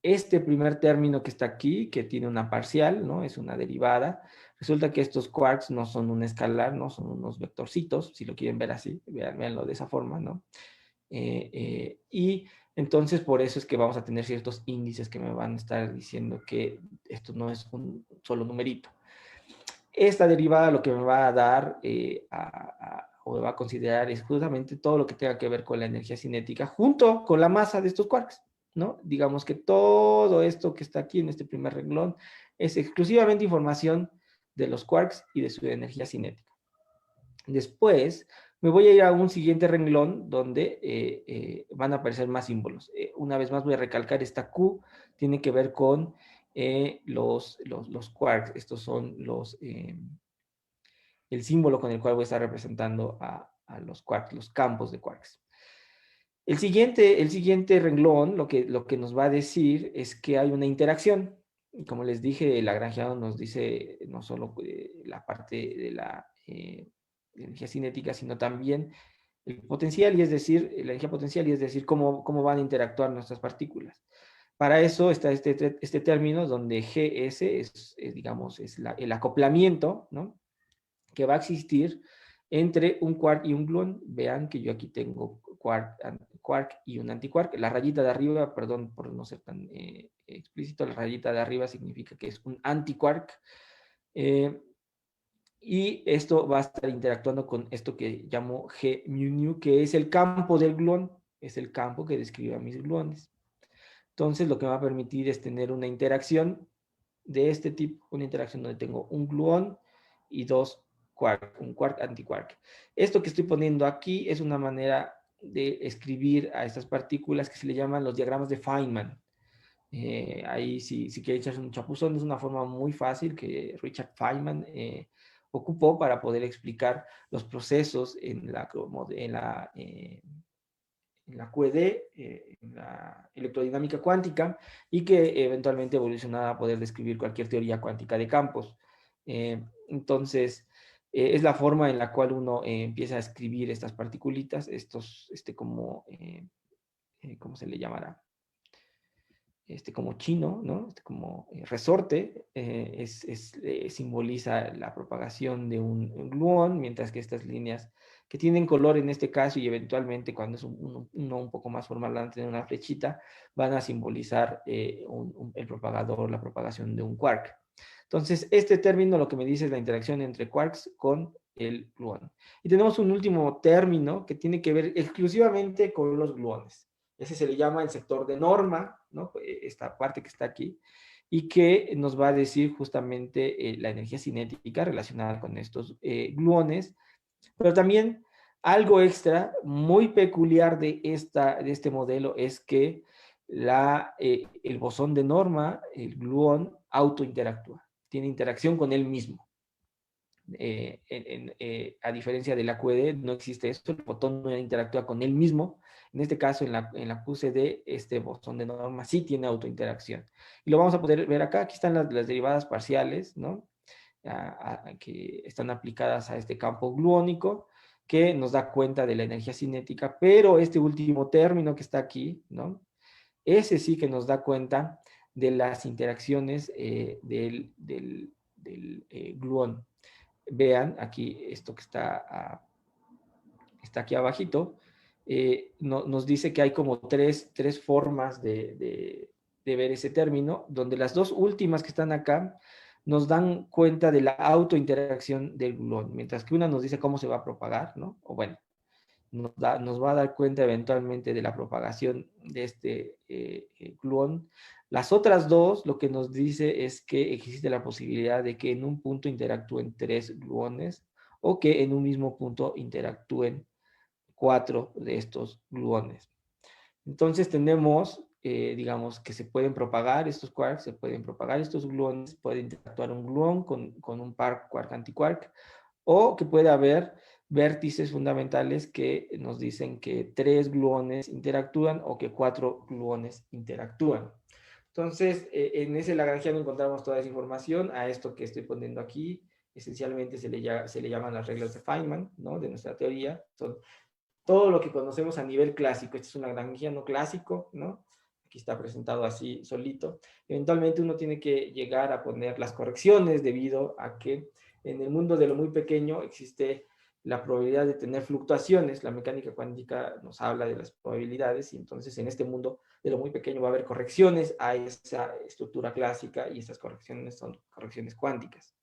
Speaker 1: Este primer término que está aquí, que tiene una parcial, ¿no? Es una derivada. Resulta que estos quarks no son un escalar, ¿no? Son unos vectorcitos, si lo quieren ver así, véanlo de esa forma, ¿no? Y entonces por eso es que vamos a tener ciertos índices que me van a estar diciendo que esto no es un solo numerito. Esta derivada lo que me va a dar o me va a considerar es justamente todo lo que tenga que ver con la energía cinética junto con la masa de estos quarks, ¿no? Digamos que todo esto que está aquí en este primer renglón es exclusivamente información de los quarks y de su energía cinética. Después me voy a ir a un siguiente renglón donde van a aparecer más símbolos. Una vez más voy a recalcar, esta Q tiene que ver con los quarks. Estos son el símbolo con el cual voy a estar representando a los quarks, los campos de quarks. El siguiente renglón lo que nos va a decir es que hay una interacción. Como les dije, el Lagrangiano nos dice no solo la parte de la energía cinética, sino también el potencial, y es decir, la energía potencial, y es decir, cómo van a interactuar nuestras partículas. Para eso está este término donde GS digamos, es el acoplamiento, ¿no? Que va a existir entre un quark y un gluón. Vean que yo aquí tengo quark y un antiquark. La rayita de arriba, perdón por no ser tan explícito, la rayita de arriba significa que es un antiquark. Y esto va a estar interactuando con esto que llamo G mu nu, que es el campo del gluón, es el campo que describe a mis gluones. Entonces, lo que me va a permitir es tener una interacción de este tipo, una interacción donde tengo un gluón y dos quark, un quark antiquark. Esto que estoy poniendo aquí es una manera de escribir a estas partículas que se le llaman los diagramas de Feynman. Ahí, si quiere echarse un chapuzón, es una forma muy fácil que Richard Feynman ocupó para poder explicar los procesos en la QED, en la electrodinámica cuántica, y que eventualmente evolucionará a poder describir cualquier teoría cuántica de campos. Entonces, es la forma en la cual uno empieza a escribir estas particulitas, ¿cómo se le llamará? Como chino, ¿no? Como resorte, simboliza la propagación de un gluón, mientras que estas líneas que tienen color en este caso y eventualmente cuando es uno un poco más formal van a tener una flechita, van a simbolizar el propagador, la propagación de un quark. Entonces, este término lo que me dice es la interacción entre quarks con el gluón. Y tenemos un último término que tiene que ver exclusivamente con los gluones. Ese se le llama el sector de norma, ¿no? Esta parte que está aquí, y que nos va a decir justamente la energía cinética relacionada con estos gluones, pero también algo extra muy peculiar de este modelo es que el bosón de norma, el gluón, autointeractúa, tiene interacción con él mismo. A diferencia de la QED, no existe esto, el botón no interactúa con él mismo. En este caso, en la QCD, este botón de norma sí tiene autointeracción. Y lo vamos a poder ver acá. Aquí están las derivadas parciales, ¿no? Que están aplicadas a este campo gluónico, que nos da cuenta de la energía cinética, pero este último término que está aquí, ¿no? Ese sí que nos da cuenta de las interacciones del gluón. Vean aquí esto que está aquí abajito, nos dice que hay como tres formas de ver ese término, donde las dos últimas que están acá nos dan cuenta de la autointeracción del gluón, mientras que una nos dice cómo se va a propagar, ¿no? O bueno, nos va a dar cuenta eventualmente de la propagación de este gluón. Las otras dos lo que nos dice es que existe la posibilidad de que en un punto interactúen tres gluones o que en un mismo punto interactúen cuatro de estos gluones. Entonces tenemos, digamos, que se pueden propagar estos quarks, se pueden propagar estos gluones, puede interactuar un gluón con un par quark-antiquark, o que puede haber vértices fundamentales que nos dicen que tres gluones interactúan o que cuatro gluones interactúan. Entonces, en ese lagrangiano encontramos toda esa información. A esto que estoy poniendo aquí, esencialmente se le llaman las reglas de Feynman, ¿no? De nuestra teoría. Son todo lo que conocemos a nivel clásico. Este es un lagrangiano clásico, ¿no? Aquí está presentado así solito. Eventualmente uno tiene que llegar a poner las correcciones debido a que en el mundo de lo muy pequeño existe la probabilidad de tener fluctuaciones. La mecánica cuántica nos habla de las probabilidades y entonces en este mundo de lo muy pequeño va a haber correcciones a esa estructura clásica y estas correcciones son correcciones cuánticas.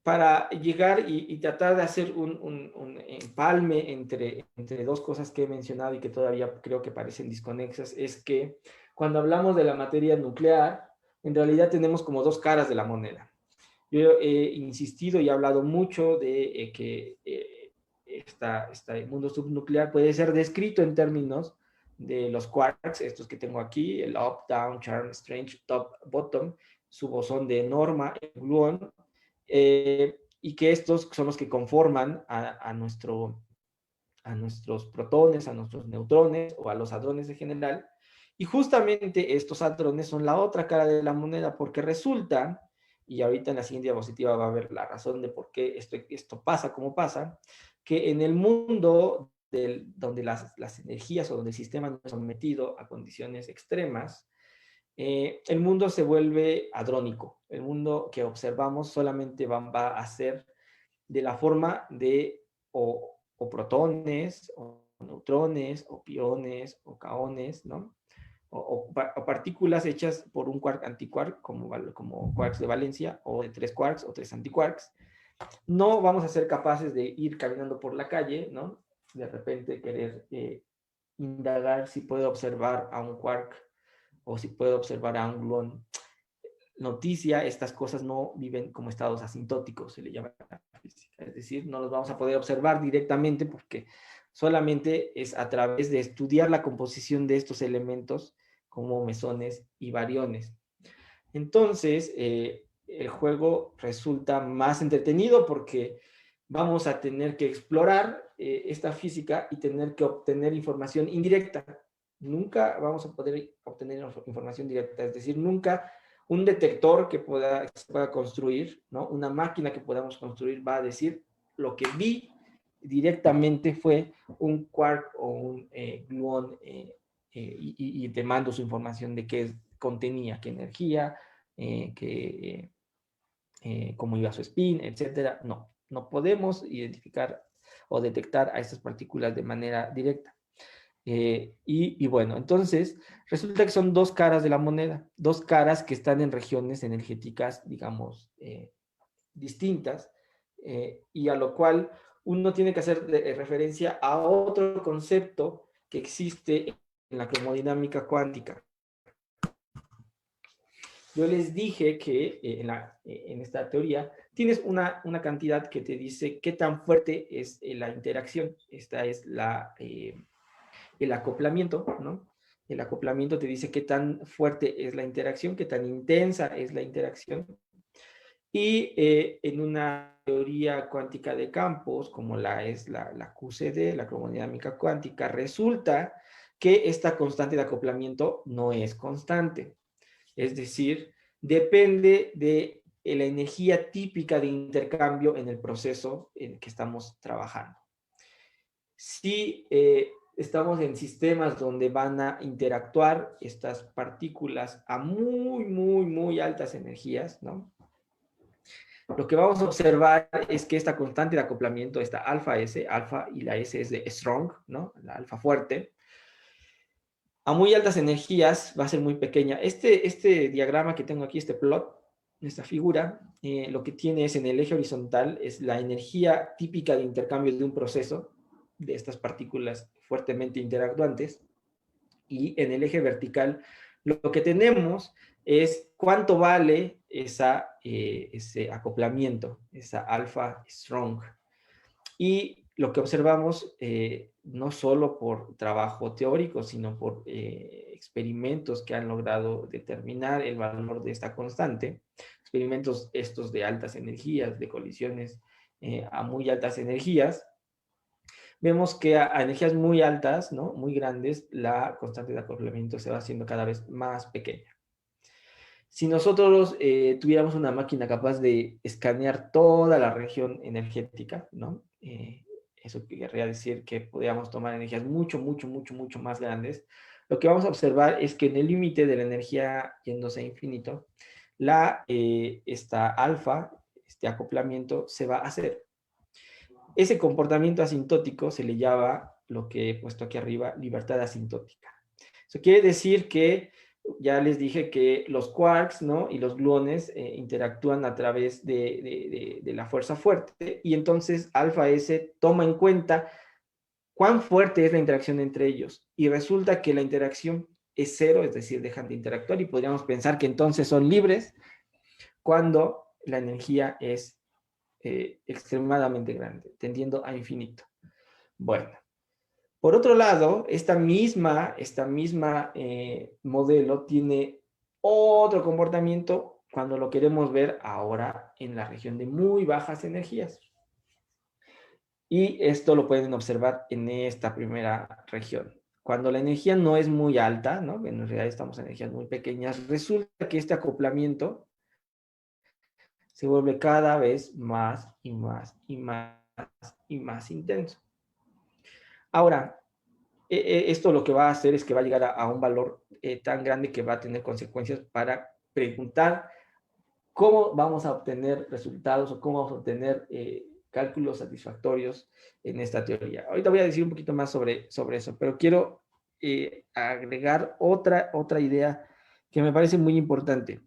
Speaker 1: Para llegar y tratar de hacer un empalme entre dos cosas que he mencionado y que todavía creo que parecen desconexas, es que cuando hablamos de la materia nuclear, en realidad tenemos como dos caras de la moneda. Yo he insistido y he hablado mucho de que este mundo subnuclear puede ser descrito en términos de los quarks, estos que tengo aquí, el up, down, charm, strange, top, bottom, su bosón de norma, el gluón, y que estos son los que conforman a nuestros protones, a nuestros neutrones o a los hadrones en general. Y justamente estos hadrones son la otra cara de la moneda porque resulta, y ahorita en la siguiente diapositiva va a ver la razón de por qué esto pasa como pasa, que en el mundo donde las energías o donde el sistema no es sometido a condiciones extremas, el mundo se vuelve hadrónico. El mundo que observamos solamente va a ser de la forma de o protones, o neutrones, o piones, o caones, ¿no? O partículas hechas por un quark antiquark, como quarks de valencia, o de tres quarks o tres antiquarks, No vamos a ser capaces de ir caminando por la calle, ¿no? De repente querer indagar si puedo observar a un quark o si puedo observar a un gluón. Noticia, estas cosas no viven como estados asintóticos, se le llama en la física. Es decir, no los vamos a poder observar directamente porque solamente es a través de estudiar la composición de estos elementos como mesones y bariones. Entonces, el juego resulta más entretenido porque vamos a tener que explorar esta física y tener que obtener información indirecta. Nunca vamos a poder obtener información directa, es decir, nunca un detector que se pueda construir, ¿no? Una máquina que podamos construir va a decir lo que vi directamente fue un quark o un gluón y te mando su información de qué contenía, qué energía, cómo iba su spin, etcétera. No, no podemos identificar o detectar a estas partículas de manera directa. Y bueno, entonces resulta que son dos caras de la moneda, dos caras que están en regiones energéticas, digamos, distintas, y a lo cual uno tiene que hacer referencia a otro concepto que existe en la cromodinámica cuántica. Yo les dije que en esta teoría tienes una cantidad que te dice qué tan fuerte es la interacción. Esta es el acoplamiento, ¿no? El acoplamiento te dice qué tan fuerte es la interacción, qué tan intensa es la interacción. Y en una teoría cuántica de campos, como es la QCD, la cromodinámica cuántica, resulta que esta constante de acoplamiento no es constante. Es decir, depende de la energía típica de intercambio en el proceso en el que estamos trabajando. Si estamos en sistemas donde van a interactuar estas partículas a muy altas energías, ¿no? Lo que vamos a observar es que esta constante de acoplamiento, esta alfa S, alfa y la S es de strong, ¿no? La alfa fuerte, a muy altas energías va a ser muy pequeña. Este diagrama que tengo aquí, este plot, esta figura, lo que tiene es en el eje horizontal, es la energía típica de intercambio de un proceso de estas partículas fuertemente interactuantes, y en el eje vertical lo que tenemos es cuánto vale ese acoplamiento, esa alfa strong. Y lo que observamos, no solo por trabajo teórico, sino por experimentos que han logrado determinar el valor de esta constante, experimentos estos de altas energías, de colisiones a muy altas energías, vemos que a energías muy altas, ¿no? Muy grandes, la constante de acoplamiento se va haciendo cada vez más pequeña. Si nosotros tuviéramos una máquina capaz de escanear toda la región energética, ¿no? Eso querría decir que podríamos tomar energías mucho más grandes. Lo que vamos a observar es que en el límite de la energía yéndose a infinito, esta alfa, este acoplamiento, se va a hacer. Ese comportamiento asintótico se le llama, lo que he puesto aquí arriba, libertad asintótica. Eso quiere decir que ya les dije que los quarks, ¿no? Y los gluones interactúan a través de la fuerza fuerte, y entonces alfa S toma en cuenta cuán fuerte es la interacción entre ellos, y resulta que la interacción es cero, es decir, dejan de interactuar, y podríamos pensar que entonces son libres cuando la energía es extremadamente grande, tendiendo a infinito. Bueno, por otro lado, esta misma modelo tiene otro comportamiento cuando lo queremos ver ahora en la región de muy bajas energías. Y esto lo pueden observar en esta primera región. Cuando la energía no es muy alta, ¿no? En realidad estamos en energías muy pequeñas, resulta que este acoplamiento se vuelve cada vez más intenso. Ahora, esto lo que va a hacer es que va a llegar a un valor tan grande que va a tener consecuencias para preguntar cómo vamos a obtener resultados o cómo vamos a obtener cálculos satisfactorios en esta teoría. Ahorita voy a decir un poquito más sobre eso, pero quiero agregar otra idea que me parece muy importante.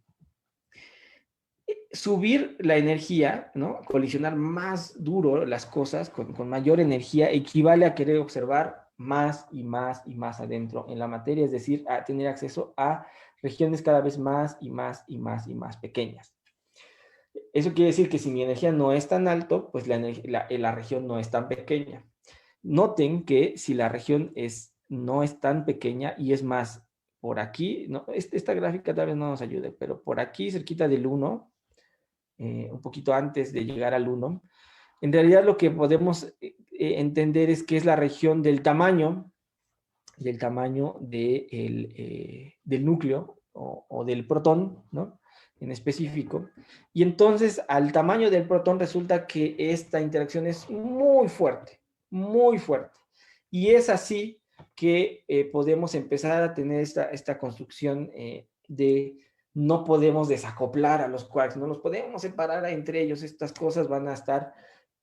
Speaker 1: subir la energía, ¿no? Colisionar más duro las cosas con mayor energía equivale a querer observar más y más y más adentro en la materia, es decir, a tener acceso a regiones cada vez más y más y más y más pequeñas. Eso quiere decir que si mi energía no es tan alto, pues la región no es tan pequeña. Noten que si la región no es tan pequeña y es más por aquí, no, esta gráfica tal vez no nos ayude, pero por aquí cerquita del 1, un poquito antes de llegar al 1, en realidad lo que podemos entender es que es la región del tamaño del núcleo o del protón, ¿no? En específico. Y entonces al tamaño del protón resulta que esta interacción es muy fuerte, muy fuerte. Y es así que podemos empezar a tener esta construcción de no podemos desacoplar a los quarks, no los podemos separar entre ellos, estas cosas van a estar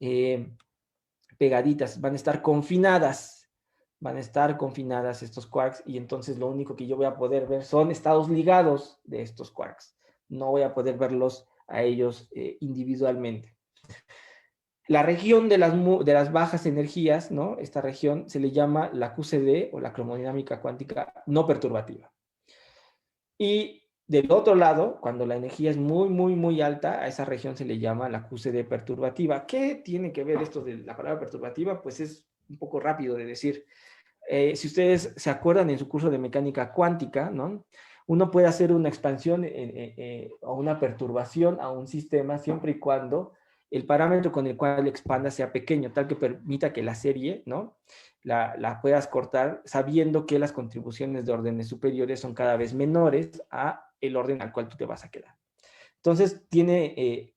Speaker 1: eh, pegaditas, van a estar confinadas estos quarks y entonces lo único que yo voy a poder ver son estados ligados de estos quarks. No voy a poder verlos a ellos individualmente. La región de las bajas energías, ¿no? Esta región se le llama la QCD o la cromodinámica cuántica no perturbativa. Y del otro lado, cuando la energía es muy, muy, muy alta, a esa región se le llama la QCD perturbativa. ¿Qué tiene que ver esto de la palabra perturbativa? Pues es un poco rápido de decir. Si ustedes se acuerdan en su curso de mecánica cuántica, ¿no? Uno puede hacer una expansión o una perturbación a un sistema siempre y cuando el parámetro con el cual expanda sea pequeño, tal que permita que la serie, ¿no? La puedas cortar sabiendo que las contribuciones de órdenes superiores son cada vez menores a el orden al cual tú te vas a quedar. Entonces, tiene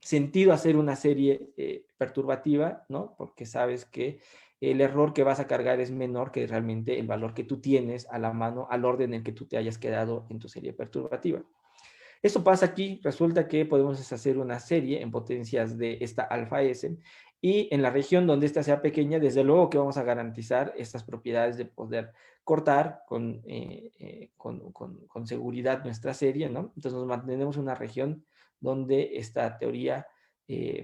Speaker 1: sentido hacer una serie perturbativa, ¿no? Porque sabes que el error que vas a cargar es menor que realmente el valor que tú tienes a la mano, al orden en que tú te hayas quedado en tu serie perturbativa. Eso pasa aquí, resulta que podemos hacer una serie en potencias de esta alfa S y en la región donde esta sea pequeña, desde luego que vamos a garantizar estas propiedades de poder cortar con seguridad nuestra serie, ¿no? Entonces nos mantenemos en una región donde esta teoría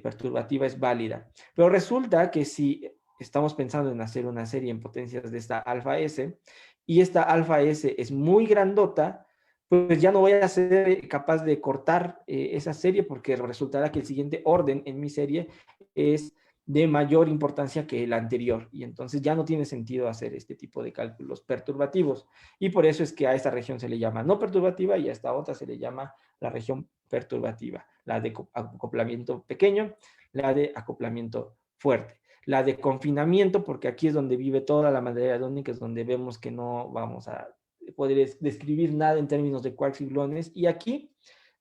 Speaker 1: perturbativa es válida. Pero resulta que si estamos pensando en hacer una serie en potencias de esta alfa S y esta alfa S es muy grandota, pues ya no voy a ser capaz de cortar esa serie porque resultará que el siguiente orden en mi serie es de mayor importancia que el anterior y entonces ya no tiene sentido hacer este tipo de cálculos perturbativos y por eso es que a esta región se le llama no perturbativa y a esta otra se le llama la región perturbativa, la de acoplamiento pequeño, la de acoplamiento fuerte. La de confinamiento, porque aquí es donde vive toda la materia adónica, es donde vemos que no vamos a poder describir nada en términos de quarks y gluones. Y aquí,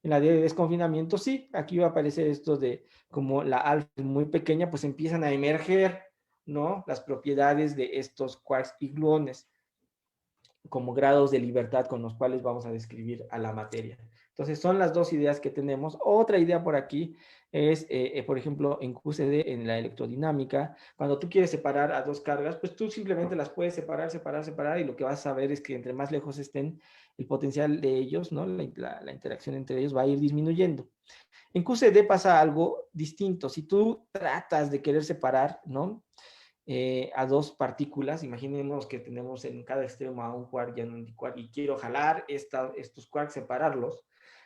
Speaker 1: en la de desconfinamiento, sí, aquí va a aparecer esto de como la alfa es muy pequeña, pues empiezan a emerger, ¿no? Las propiedades de estos quarks y gluones como grados de libertad con los cuales vamos a describir a la materia. Entonces, son las dos ideas que tenemos. Otra idea por aquí es, por ejemplo, en QCD, en la electrodinámica, cuando tú quieres separar a dos cargas, pues tú simplemente las puedes separar, y lo que vas a ver es que entre más lejos estén, el potencial de ellos, ¿no? La interacción entre ellos va a ir disminuyendo. En QCD pasa algo distinto. Si tú tratas de querer separar, ¿no? A dos partículas, imaginemos que tenemos en cada extremo a un quark y a un antiquark y quiero jalar estos quarks, separarlos.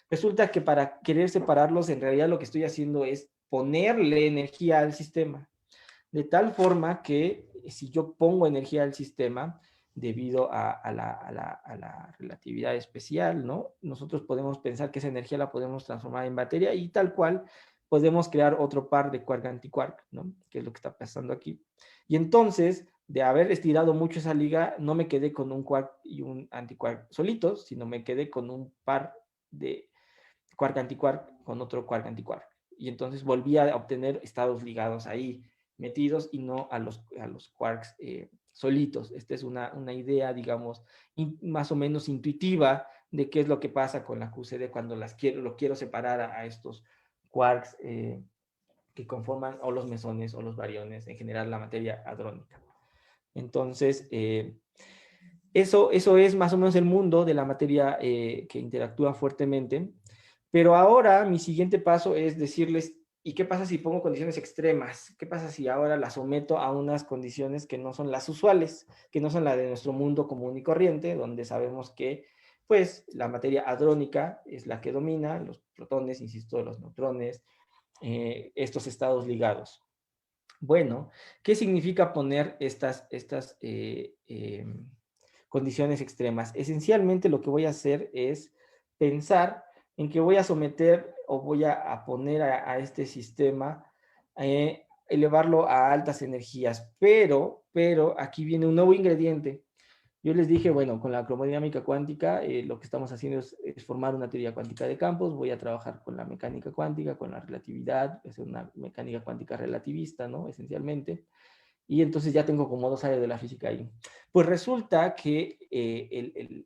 Speaker 1: Resulta que para querer separarlos, en realidad lo que estoy haciendo es ponerle energía al sistema. De tal forma que si yo pongo energía al sistema, debido a la relatividad especial, ¿no? Nosotros podemos pensar que esa energía la podemos transformar en batería y tal cual podemos crear otro par de quark-antiquark, ¿no? Que es lo que está pasando aquí. Y entonces, de haber estirado mucho esa liga, no me quedé con un quark y un antiquark solitos, sino me quedé con un par de quark-antiquark con otro quark-antiquark. Y entonces volví a obtener estados ligados ahí, metidos y no a los quarks solitos. Esta es una idea, digamos, más o menos intuitiva de qué es lo que pasa con la QCD cuando lo quiero separar a estos quarks que conforman o los mesones o los bariones, en general la materia hadrónica. Entonces, eso es más o menos el mundo de la materia que interactúa fuertemente. Pero ahora mi siguiente paso es decirles, ¿y qué pasa si pongo condiciones extremas? ¿Qué pasa si ahora las someto a unas condiciones que no son las usuales, que no son las de nuestro mundo común y corriente, donde sabemos que pues la materia hadrónica es la que domina, los protones, insisto, los neutrones, estos estados ligados? Bueno, ¿qué significa poner estas condiciones extremas? Esencialmente lo que voy a hacer es pensar en que voy a someter o voy a poner a este sistema, elevarlo a altas energías, pero aquí viene un nuevo ingrediente. Yo les dije, bueno, con la cromodinámica cuántica, lo que estamos haciendo es formar una teoría cuántica de campos. Voy a trabajar con la mecánica cuántica, con la relatividad, es una mecánica cuántica relativista, ¿no? Esencialmente. Y entonces ya tengo como dos áreas de la física ahí. Pues resulta que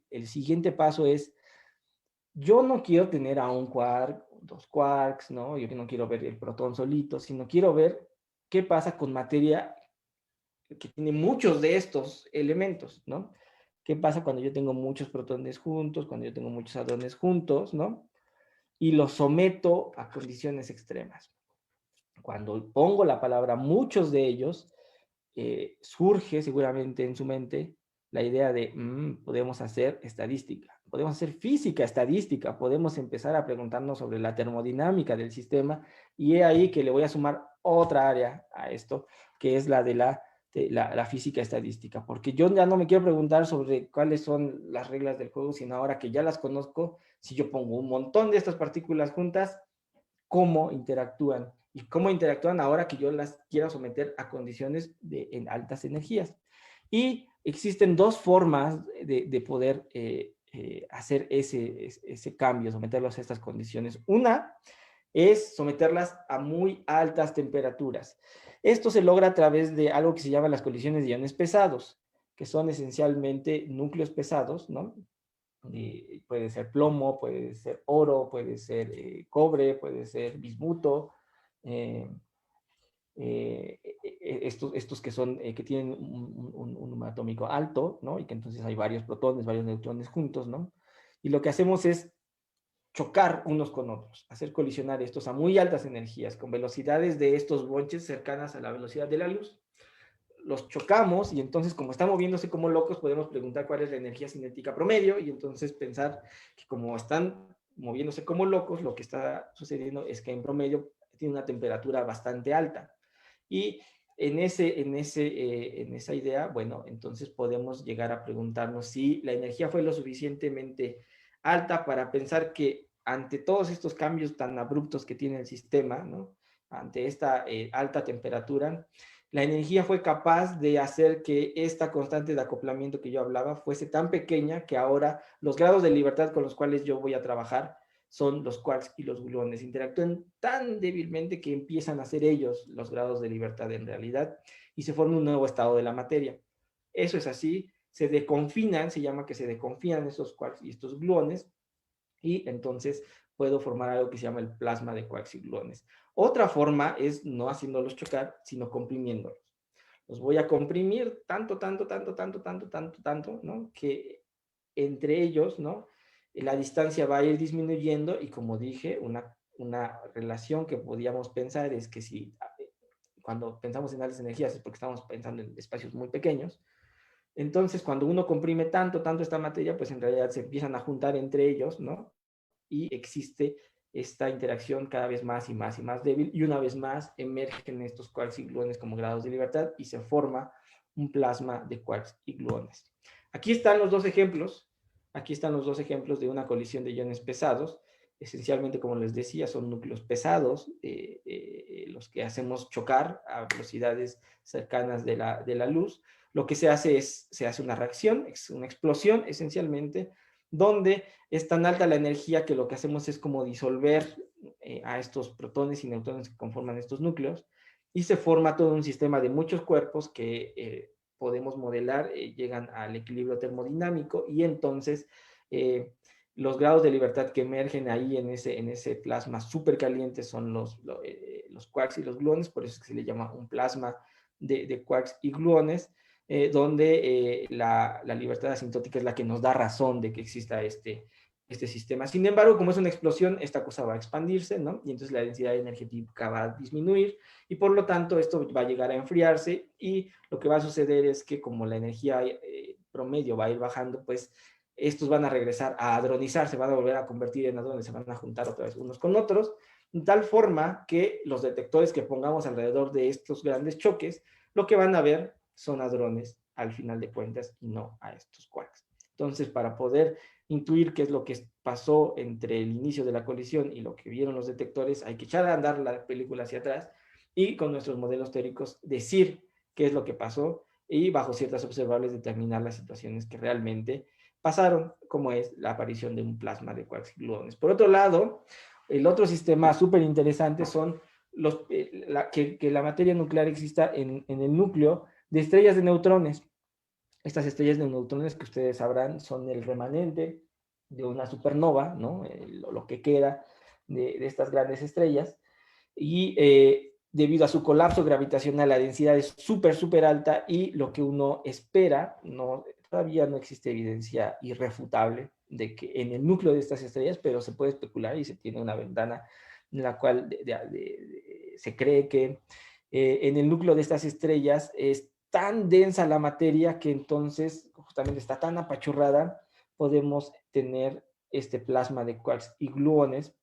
Speaker 1: el siguiente paso es, yo no quiero tener a un quark, dos quarks, ¿no? Yo no quiero ver el protón solito, sino quiero ver qué pasa con materia que tiene muchos de estos elementos, ¿no? ¿Qué pasa cuando yo tengo muchos protones juntos, cuando yo tengo muchos hadrones juntos, ¿no? Y los someto a condiciones extremas. Cuando pongo la palabra muchos de ellos, surge seguramente en su mente la idea de podemos hacer estadística, podemos hacer física estadística, podemos empezar a preguntarnos sobre la termodinámica del sistema, y he ahí que le voy a sumar otra área a esto, que es la de la física estadística, porque yo ya no me quiero preguntar sobre cuáles son las reglas del juego, sino ahora que ya las conozco, si yo pongo un montón de estas partículas juntas, cómo interactúan y cómo interactúan ahora que yo las quiero someter a condiciones en altas energías. Y existen dos formas de poder hacer ese cambio, someterlos a estas condiciones. Una es someterlas a muy altas temperaturas. Esto se logra a través de algo que se llama las colisiones de iones pesados, que son esencialmente núcleos pesados, ¿no? Puede ser plomo, puede ser oro, puede ser cobre, puede ser bismuto, eh, estos que son, que tienen un número atómico alto, ¿no? Y que entonces hay varios protones, varios neutrones juntos, ¿no? Y lo que hacemos es chocar unos con otros, hacer colisionar estos a muy altas energías, con velocidades de estos bonches cercanas a la velocidad de la luz. Los chocamos y entonces, como están moviéndose como locos, podemos preguntar cuál es la energía cinética promedio y entonces pensar que como están moviéndose como locos, lo que está sucediendo es que en promedio tiene una temperatura bastante alta. Y en esa idea, bueno, entonces podemos llegar a preguntarnos si la energía fue lo suficientemente alta para pensar que ante todos estos cambios tan abruptos que tiene el sistema, ¿no? Ante esta alta temperatura, la energía fue capaz de hacer que esta constante de acoplamiento que yo hablaba fuese tan pequeña que ahora los grados de libertad con los cuales yo voy a trabajar son los quarks y los gluones. Interactúan tan débilmente que empiezan a ser ellos los grados de libertad en realidad y se forma un nuevo estado de la materia. Eso es así, se deconfinan, se llama que se deconfinan estos quarks y estos gluones, y entonces puedo formar algo que se llama el plasma de quarks y gluones. Otra forma es no haciéndolos chocar, sino comprimiéndolos. Los voy a comprimir tanto, ¿no? Que entre ellos, ¿no? La distancia va a ir disminuyendo y como dije, una relación que podíamos pensar es que si cuando pensamos en altas energías es porque estamos pensando en espacios muy pequeños. Entonces, cuando uno comprime tanto esta materia, pues en realidad se empiezan a juntar entre ellos, ¿no? Y existe esta interacción cada vez más y más y más débil, y una vez más emergen estos quarks y gluones como grados de libertad y se forma un plasma de quarks y gluones. Aquí están los dos ejemplos, aquí están los dos ejemplos de una colisión de iones pesados. Esencialmente, como les decía, son núcleos pesados, los que hacemos chocar a velocidades cercanas de la luz. Lo que se hace es, se hace una reacción, es una explosión esencialmente, donde es tan alta la energía que lo que hacemos es como disolver a estos protones y neutrones que conforman estos núcleos, y se forma todo un sistema de muchos cuerpos que podemos modelar, llegan al equilibrio termodinámico, y entonces los grados de libertad que emergen ahí en ese plasma súper caliente son los quarks y los gluones, por eso es que se le llama un plasma de quarks y gluones, donde la libertad asintótica es la que nos da razón de que exista este sistema. Sin embargo, como es una explosión, esta cosa va a expandirse, ¿no? Y entonces la densidad energética va a disminuir y por lo tanto esto va a llegar a enfriarse y lo que va a suceder es que como la energía promedio va a ir bajando, pues estos van a regresar a hadronizar, se van a volver a convertir en hadrones, se van a juntar otra vez unos con otros, de tal forma que los detectores que pongamos alrededor de estos grandes choques, lo que van a ver son hadrones al final de cuentas y no a estos quarks. Entonces, para poder intuir qué es lo que pasó entre el inicio de la colisión y lo que vieron los detectores, hay que echar a andar la película hacia atrás y con nuestros modelos teóricos decir qué es lo que pasó y bajo ciertas observables determinar las situaciones que realmente pasaron, como es la aparición de un plasma de quarks y gluones. Por otro lado, el otro sistema súper interesante son que la materia nuclear exista en el núcleo de estrellas de neutrones. Estas estrellas de neutrones que ustedes sabrán son el remanente de una supernova, ¿no? Lo que queda de estas grandes estrellas. Y debido a su colapso gravitacional, la densidad es súper alta y lo que uno espera, no, todavía no existe evidencia irrefutable de que en el núcleo de estas estrellas, pero se puede especular y se tiene una ventana en la cual se cree que en el núcleo de estas estrellas es tan densa la materia que entonces justamente está tan apachurrada, podemos tener este plasma de quarks y gluones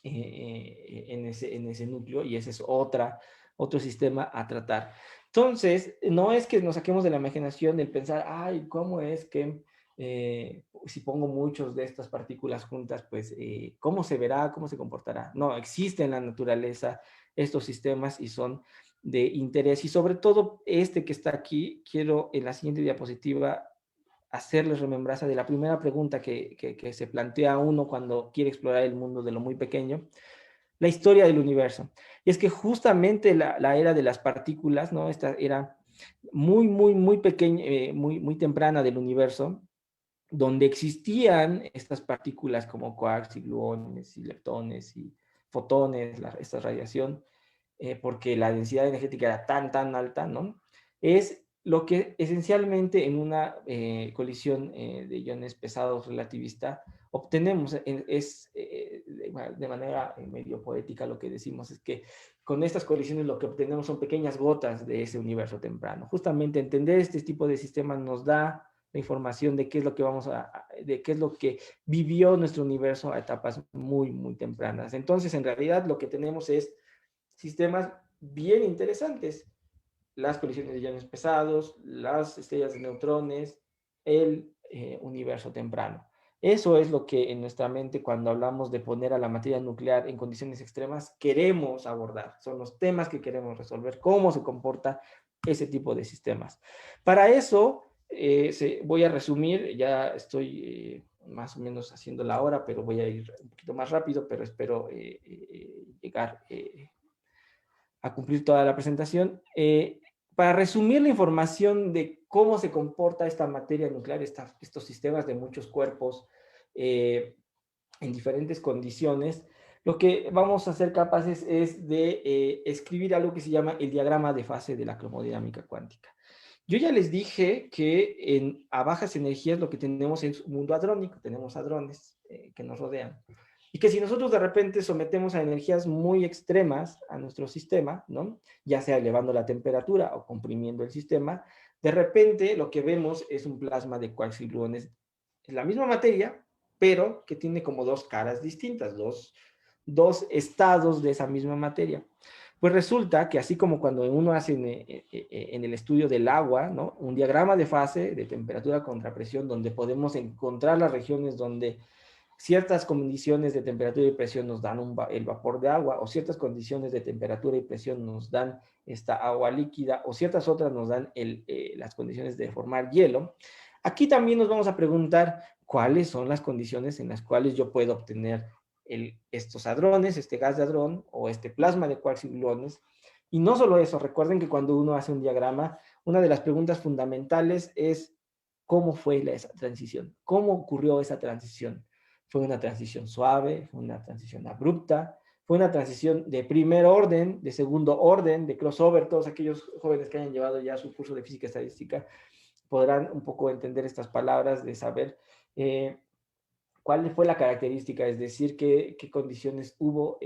Speaker 1: en ese núcleo y ese es otro sistema a tratar. Entonces, no es que nos saquemos de la imaginación el pensar, ay, ¿cómo es que si pongo muchos de estas partículas juntas, pues, ¿cómo se verá? ¿Cómo se comportará? No, existen en la naturaleza estos sistemas y son de interés. Y sobre todo este que está aquí, quiero en la siguiente diapositiva hacerles remembranza de la primera pregunta que se plantea uno cuando quiere explorar el mundo de lo muy pequeño, la historia del universo. Y es que justamente la era de las partículas, ¿no? Esta era muy pequeña, muy temprana del universo, donde existían estas partículas como quarks y gluones y leptones y fotones, esta radiación, porque la densidad energética era tan alta, ¿no? Es lo que esencialmente en una colisión de iones pesados relativista obtenemos, de manera medio poética lo que decimos es que con estas colisiones lo que obtenemos son pequeñas gotas de ese universo temprano. Justamente entender este tipo de sistemas nos da la información de qué es lo que de qué es lo que vivió nuestro universo a etapas muy tempranas. Entonces, en realidad, lo que tenemos es sistemas bien interesantes. Las colisiones de iones pesados, las estrellas de neutrones, el universo temprano. Eso es lo que en nuestra mente, cuando hablamos de poner a la materia nuclear en condiciones extremas, queremos abordar. Son los temas que queremos resolver, cómo se comporta ese tipo de sistemas. Para eso, voy a resumir, ya estoy más o menos haciendo la hora, pero voy a ir un poquito más rápido, pero espero llegar a cumplir toda la presentación. Para resumir la información de cómo se comporta esta materia nuclear, estos sistemas de muchos cuerpos en diferentes condiciones, lo que vamos a ser capaces es de escribir algo que se llama el diagrama de fase de la cromodinámica cuántica. Yo ya les dije que a bajas energías lo que tenemos es un mundo hadrónico, tenemos hadrones que nos rodean. Y que si nosotros de repente sometemos a energías muy extremas a nuestro sistema, ¿no? Ya sea elevando la temperatura o comprimiendo el sistema, de repente lo que vemos es un plasma de quarks y gluones. Es la misma materia, pero que tiene como dos caras distintas, dos estados de esa misma materia. Pues resulta que así como cuando uno hace en el estudio del agua, ¿no? Un diagrama de fase de temperatura contra presión donde podemos encontrar las regiones donde ciertas condiciones de temperatura y presión nos dan el vapor de agua o ciertas condiciones de temperatura y presión nos dan esta agua líquida o ciertas otras nos dan las condiciones de formar hielo. Aquí también nos vamos a preguntar cuáles son las condiciones en las cuales yo puedo obtener estos hadrones, este gas de hadrón o este plasma de quarks y gluones. Y no solo eso, recuerden que cuando uno hace un diagrama, una de las preguntas fundamentales es cómo fue esa transición, cómo ocurrió esa transición. ¿Fue una transición suave? ¿Fue una transición abrupta? ¿Fue una transición de primer orden, de segundo orden, de crossover? Todos aquellos jóvenes que hayan llevado ya su curso de física estadística podrán un poco entender estas palabras de saber ¿Cuál fue la característica? Es decir, qué condiciones hubo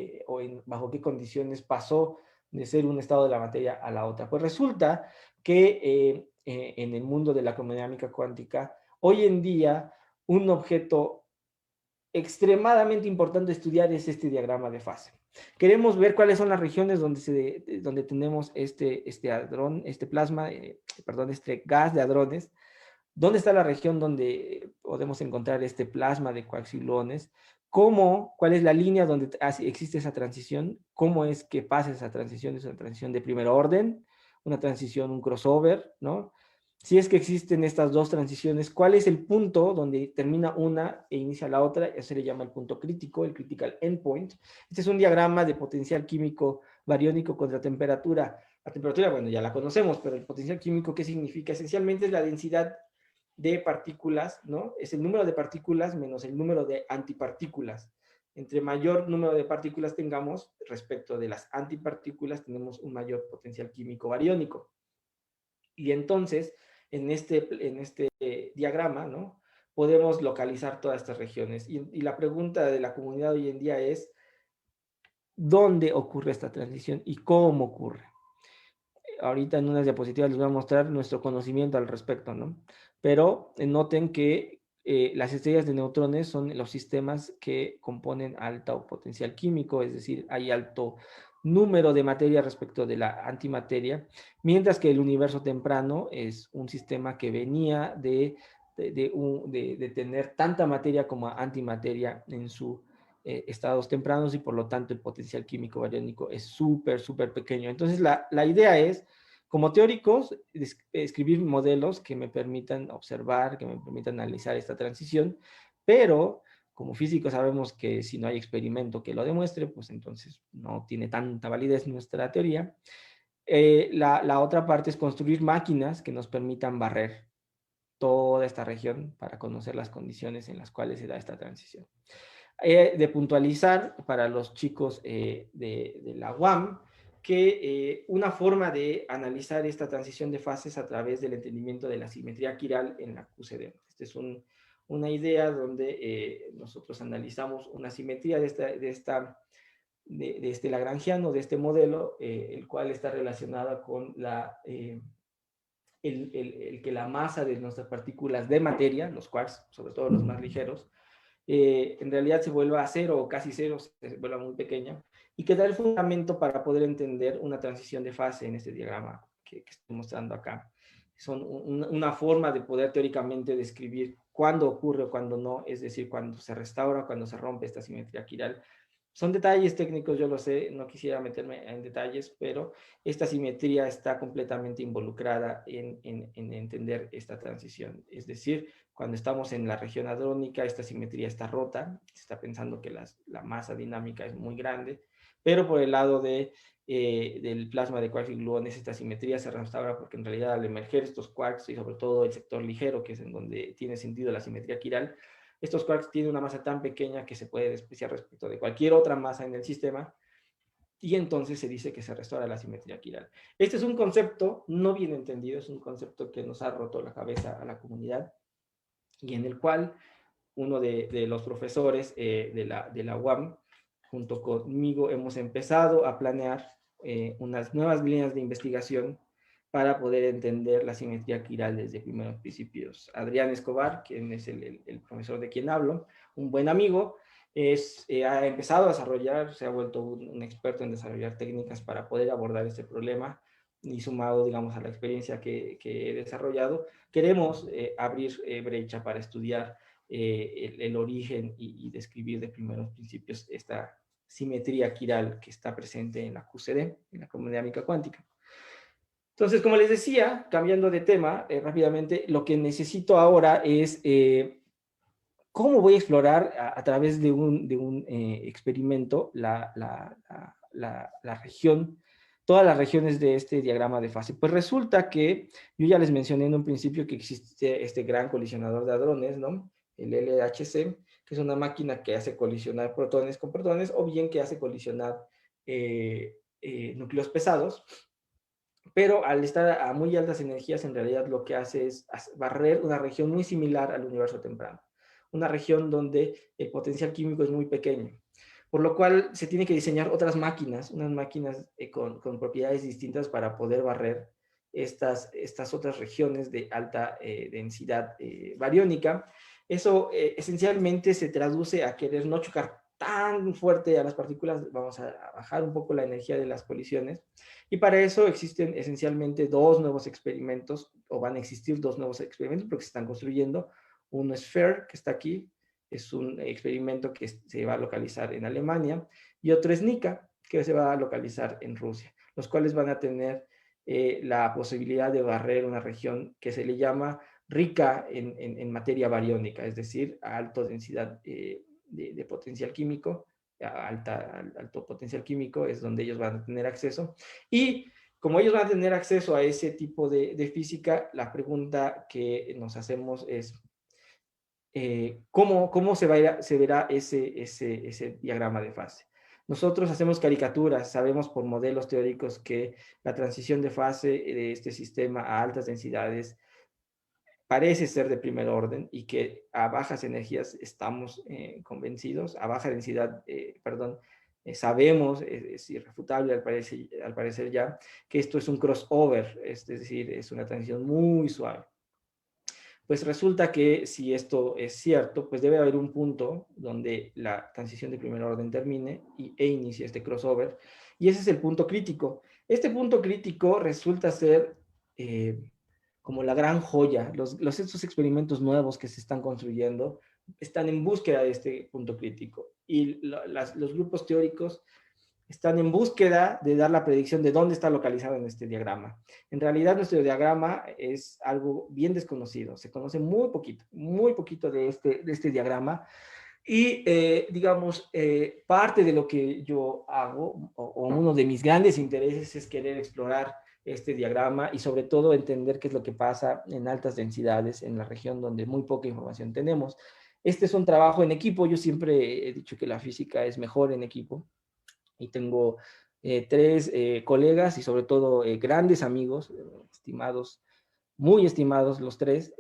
Speaker 1: bajo qué condiciones pasó de ser un estado de la materia a la otra. Pues resulta que en el mundo de la cromodinámica cuántica, hoy en día un objeto extremadamente importante estudiar es este diagrama de fase. Queremos ver cuáles son las regiones donde tenemos este hadrón, este plasma, perdón, este gas de hadrones. ¿Dónde está la región donde podemos encontrar este plasma de coaxilones? ¿Cuál es la línea donde existe esa transición? ¿Cómo es que pasa esa transición? ¿Es una transición de primer orden? ¿Una transición, un crossover? ¿No? Si es que existen estas dos transiciones, ¿cuál es el punto donde termina una e inicia la otra? Eso se le llama el punto crítico, el critical endpoint. Este es un diagrama de potencial químico bariónico contra temperatura. La temperatura, bueno, ya la conocemos, pero el potencial químico, ¿qué significa? Esencialmente es la densidad de partículas, ¿no? Es el número de partículas menos el número de antipartículas. Entre mayor número de partículas tengamos respecto de las antipartículas, tenemos un mayor potencial químico bariónico. Y entonces, en este diagrama, ¿no? Podemos localizar todas estas regiones. Y la pregunta de la comunidad hoy en día es, ¿dónde ocurre esta transición y cómo ocurre? Ahorita en unas diapositivas les voy a mostrar nuestro conocimiento al respecto, ¿no? Pero noten que las estrellas de neutrones son los sistemas que componen alto potencial químico, es decir, hay alto número de materia respecto de la antimateria, mientras que el universo temprano es un sistema que venía de tener tanta materia como antimateria en sus estados tempranos y por lo tanto el potencial químico bariónico es súper, súper pequeño. Entonces la idea es, como teóricos, escribir modelos que me permitan observar, que me permitan analizar esta transición, pero como físicos sabemos que si no hay experimento que lo demuestre, pues entonces no tiene tanta validez nuestra teoría. La otra parte es construir máquinas que nos permitan barrer toda esta región para conocer las condiciones en las cuales se da esta transición. De puntualizar para los chicos de la UAM que una forma de analizar esta transición de fases a través del entendimiento de la simetría quiral en la QCD. Esta es una idea donde nosotros analizamos una simetría de este lagrangiano, de este modelo, el cual está relacionada con el que la masa de nuestras partículas de materia, los quarks, sobre todo los más ligeros, en realidad se vuelva a cero o casi cero, se vuelva muy pequeña, y que da el fundamento para poder entender una transición de fase en este diagrama que estoy mostrando acá. Son una forma de poder teóricamente describir cuándo ocurre o cuándo no, es decir, cuando se restaura, cuando se rompe esta simetría quiral. Son detalles técnicos, yo lo sé, no quisiera meterme en detalles, pero esta simetría está completamente involucrada en entender esta transición. Es decir, cuando estamos en la región hadrónica, esta simetría está rota, se está pensando que la masa dinámica es muy grande, pero por el lado del plasma de quarks y gluones, esta simetría se restaura porque en realidad al emerger estos quarks y sobre todo el sector ligero, que es en donde tiene sentido la simetría quiral, estos quarks tienen una masa tan pequeña que se puede despreciar respecto de cualquier otra masa en el sistema, y entonces se dice que se restaura la simetría quiral. Este es un concepto no bien entendido, es un concepto que nos ha roto la cabeza a la comunidad, y en el cual uno de los profesores de la UAM, junto conmigo, hemos empezado a planear unas nuevas líneas de investigación para poder entender la simetría quiral desde primeros principios. Adrián Escobar, quien es el profesor de quien hablo, un buen amigo, ha empezado a desarrollar, se ha vuelto un experto en desarrollar técnicas para poder abordar este problema, y sumado, digamos, a la experiencia que he desarrollado, queremos abrir brecha para estudiar el origen y describir de primeros principios esta simetría quiral que está presente en la QCD, en la cromodinámica cuántica. Entonces, como les decía, cambiando de tema rápidamente, lo que necesito ahora es cómo voy a explorar a través de un experimento la región, todas las regiones de este diagrama de fase. Pues resulta que yo ya les mencioné en un principio que existe este gran colisionador de hadrones, ¿no? El LHC, que es una máquina que hace colisionar protones con protones o bien que hace colisionar núcleos pesados, pero al estar a muy altas energías, en realidad lo que hace es barrer una región muy similar al universo temprano. una región donde el potencial químico es muy pequeño. Por lo cual se tiene que diseñar otras máquinas, unas máquinas con propiedades distintas para poder barrer estas otras regiones de alta densidad bariónica. Eso esencialmente se traduce a querer no chocar tan fuerte a las partículas, vamos a bajar un poco la energía de las colisiones, y para eso existen esencialmente dos nuevos experimentos, o van a existir dos nuevos experimentos porque se están construyendo. Uno es FAIR, que está aquí, es un experimento que se va a localizar en Alemania, y otro es NICA, que se va a localizar en Rusia, los cuales van a tener la posibilidad de barrer una región que se le llama rica en materia bariónica, es decir, a alta densidad de potencial químico, alto potencial químico es donde ellos van a tener acceso. Y como ellos van a tener acceso a ese tipo de física, la pregunta que nos hacemos es, ¿cómo se verá ese diagrama de fase? Nosotros hacemos caricaturas, sabemos por modelos teóricos que la transición de fase de este sistema a altas densidades parece ser de primer orden y que a bajas energías estamos convencidos, a baja densidad, perdón, sabemos, es irrefutable al parecer ya, que esto es un crossover, es decir, es una transición muy suave. Pues resulta que si esto es cierto, pues debe haber un punto donde la transición de primer orden termine e inicie este crossover, y ese es el punto crítico. Este punto crítico resulta ser como la gran joya. Estos experimentos nuevos que se están construyendo están en búsqueda de este punto crítico, y los grupos teóricos están en búsqueda de dar la predicción de dónde está localizado en este diagrama. En realidad, nuestro diagrama es algo bien desconocido. Se conoce muy poquito de este diagrama. Y, digamos, parte de lo que yo hago, o uno de mis grandes intereses, es querer explorar este diagrama y sobre todo entender qué es lo que pasa en altas densidades, en la región donde muy poca información tenemos. Este es un trabajo en equipo. Yo siempre he dicho que la física es mejor en equipo, y tengo tres colegas y sobre todo grandes amigos, estimados, muy estimados los tres,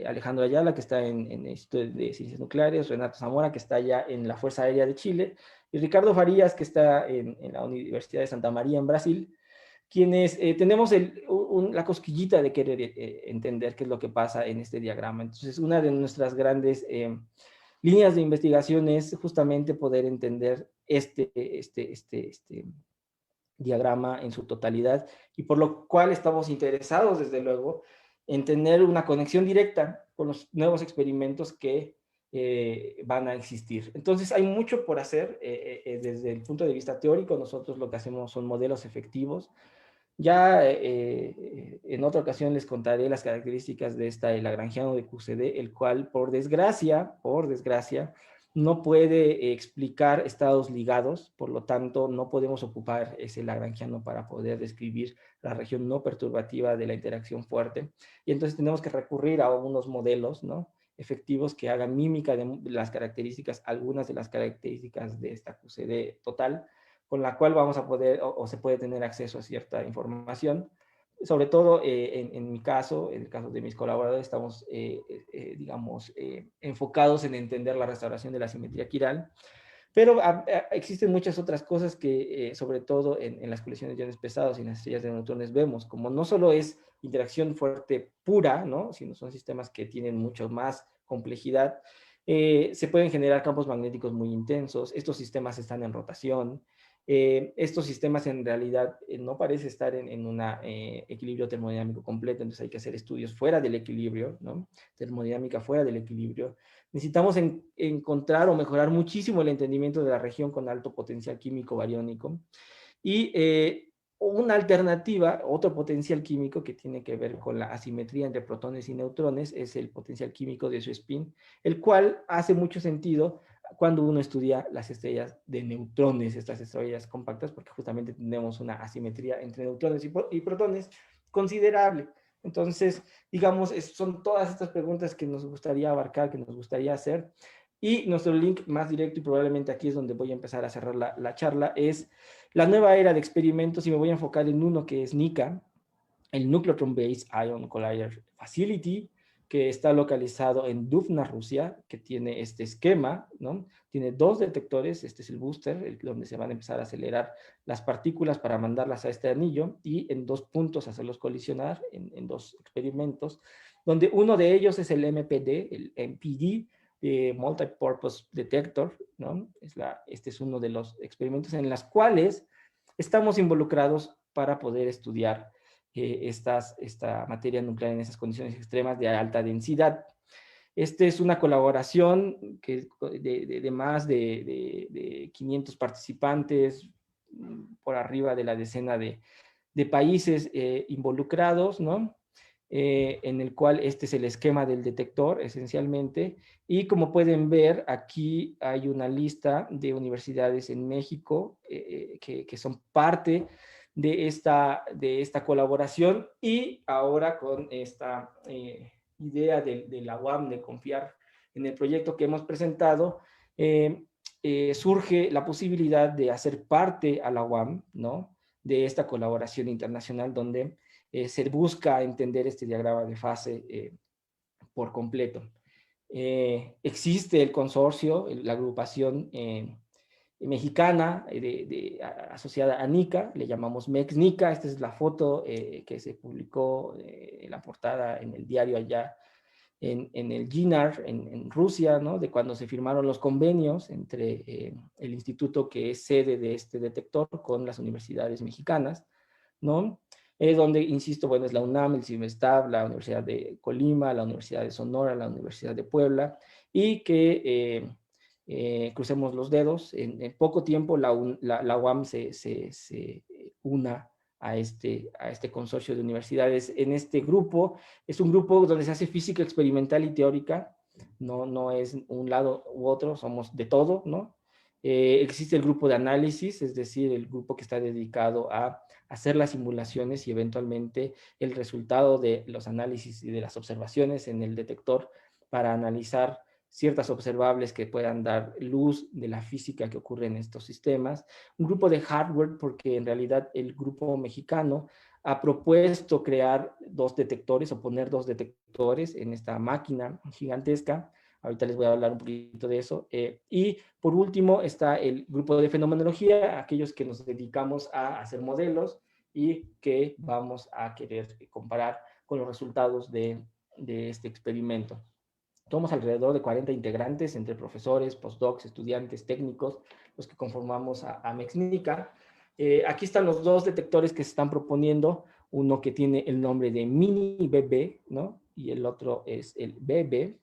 Speaker 1: Alejandro Ayala, que está en el Instituto de Ciencias Nucleares, Renato Zamora, que está allá en la Fuerza Aérea de Chile, y Ricardo Farías, que está en la Universidad de Santa María en Brasil, quienes tenemos la cosquillita de querer entender qué es lo que pasa en este diagrama. Entonces, una de nuestras grandes líneas de investigación es justamente poder entender este diagrama en su totalidad, y por lo cual estamos interesados, desde luego, en tener una conexión directa con los nuevos experimentos que van a existir. Entonces, hay mucho por hacer desde el punto de vista teórico. Nosotros lo que hacemos son modelos efectivos. Ya en otra ocasión les contaré las características de el lagrangiano de QCD, el cual, por desgracia, no puede explicar estados ligados. Por lo tanto, no podemos ocupar ese lagrangiano para poder describir la región no perturbativa de la interacción fuerte. Y entonces tenemos que recurrir a unos modelos, ¿no?, efectivos, que hagan mímica de las características, algunas de las características de esta QCD total, con la cual vamos a poder, o se puede tener acceso a cierta información. Sobre todo en mi caso, en el caso de mis colaboradores, estamos, digamos, enfocados en entender la restauración de la simetría quiral, pero existen muchas otras cosas que, sobre todo en las colisiones de iones pesados y en las estrellas de neutrones, vemos, como no solo es interacción fuerte pura, ¿no?, sino son sistemas que tienen mucho más complejidad. Se pueden generar campos magnéticos muy intensos. Estos sistemas están en rotación. Estos sistemas en realidad no parece estar en un equilibrio termodinámico completo, entonces hay que hacer estudios fuera del equilibrio, ¿no?, termodinámica fuera del equilibrio. Necesitamos encontrar o mejorar muchísimo el entendimiento de la región con alto potencial químico bariónico. Y una alternativa, otro potencial químico que tiene que ver con la asimetría entre protones y neutrones, es el potencial químico de su spin, el cual hace mucho sentido cuando uno estudia las estrellas de neutrones, estas estrellas compactas, porque justamente tenemos una asimetría entre neutrones y protones considerable. Entonces, digamos, son todas estas preguntas que nos gustaría abarcar, que nos gustaría hacer. Y nuestro link más directo, y probablemente aquí es donde voy a empezar a cerrar la charla, es la nueva era de experimentos, y me voy a enfocar en uno que es NICA, el Nucleotron Based Ion Collider Facility, que está localizado en Dubna, Rusia, que tiene este esquema, ¿no? Tiene 2 detectores, este es el booster, donde se van a empezar a acelerar las partículas para mandarlas a este anillo, y en 2 puntos hacerlos colisionar en 2 experimentos, donde uno de ellos es el MPD, el MPD, Multipurpose Detector, ¿no? Este es uno de los experimentos en los cuales estamos involucrados para poder estudiar esta materia nuclear en esas condiciones extremas de alta densidad. Esta es una colaboración de más de 500 participantes, por arriba de la decena de países involucrados, ¿no? En el cual este es el esquema del detector, esencialmente. Y como pueden ver, aquí hay una lista de universidades en México que son parte de esta colaboración, y ahora con esta idea de la UAM de confiar en el proyecto que hemos presentado, surge la posibilidad de hacer parte a la UAM, ¿no? De esta colaboración internacional donde se busca entender este diagrama de fase por completo. Existe el consorcio, la agrupación mexicana asociada a NICA, le llamamos MEX-NICA. Esta es la foto que se publicó en la portada en el diario allá en el GINAR, en Rusia, ¿no? De cuando se firmaron los convenios entre el instituto que es sede de este detector con las universidades mexicanas, ¿no? Donde, insisto, bueno, es la UNAM, el CIMESTAB, la Universidad de Colima, la Universidad de Sonora, la Universidad de Puebla, y que crucemos los dedos, en poco tiempo la UAM se una a este consorcio de universidades. En este grupo, es un grupo donde se hace física experimental y teórica, no es un lado u otro, somos de todo, ¿no? Existe el grupo de análisis, es decir, el grupo que está dedicado a hacer las simulaciones y eventualmente el resultado de los análisis y de las observaciones en el detector para analizar ciertas observables que puedan dar luz de la física que ocurre en estos sistemas. Un grupo de hardware, porque en realidad el grupo mexicano ha propuesto crear 2 detectores o poner 2 detectores en esta máquina gigantesca. Ahorita les voy a hablar un poquito de eso. Y por último está el grupo de fenomenología, aquellos que nos dedicamos a hacer modelos y que vamos a querer comparar con los resultados de este experimento. Somos alrededor de 40 integrantes, entre profesores, postdocs, estudiantes, técnicos, los que conformamos a MEX-NICA. Aquí están los 2 detectores que se están proponiendo, uno que tiene el nombre de Mini-BB, ¿no? Y el otro es el BB.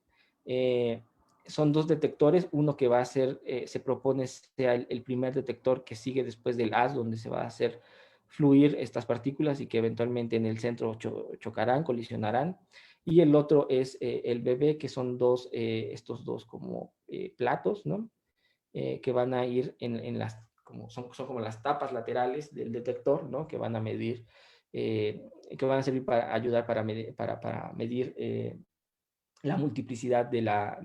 Speaker 1: Son 2 detectores, uno que va a ser, se propone sea el primer detector que sigue después del AS, donde se va a hacer fluir estas partículas y que eventualmente en el centro chocarán, colisionarán. Y el otro es el bebé, que son estos 2 como platos, ¿no? Que van a ir en las, son como las tapas laterales del detector, ¿no? Que van a medir, que van a servir para ayudar para medir la multiplicidad de la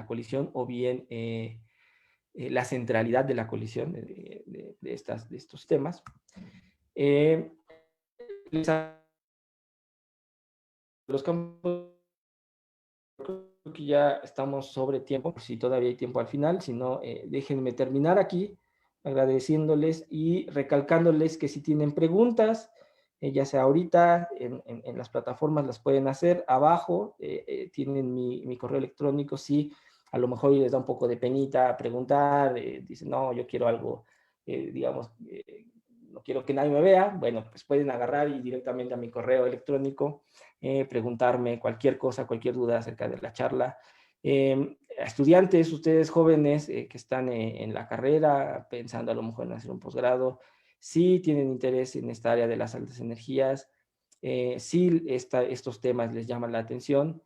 Speaker 1: colisión, o bien la centralidad de la colisión de estos temas. Los campos, creo que ya estamos sobre tiempo, si todavía hay tiempo al final, si no, déjenme terminar aquí agradeciéndoles y recalcándoles que si tienen preguntas, ya sea ahorita en las plataformas, las pueden hacer. Abajo tienen mi correo electrónico. Si a lo mejor les da un poco de penita preguntar, dicen, no, yo quiero algo, digamos, no quiero que nadie me vea, bueno, pues pueden agarrar y directamente a mi correo electrónico preguntarme cualquier cosa, cualquier duda acerca de la charla. Estudiantes, ustedes jóvenes que están en la carrera, pensando a lo mejor en hacer un posgrado, si tienen interés en esta área de las altas energías, si estos temas les llaman la atención,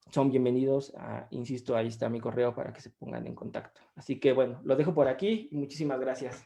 Speaker 1: son bienvenidos. Insisto, ahí está mi correo para que se pongan en contacto. Así que bueno, lo dejo por aquí y muchísimas gracias.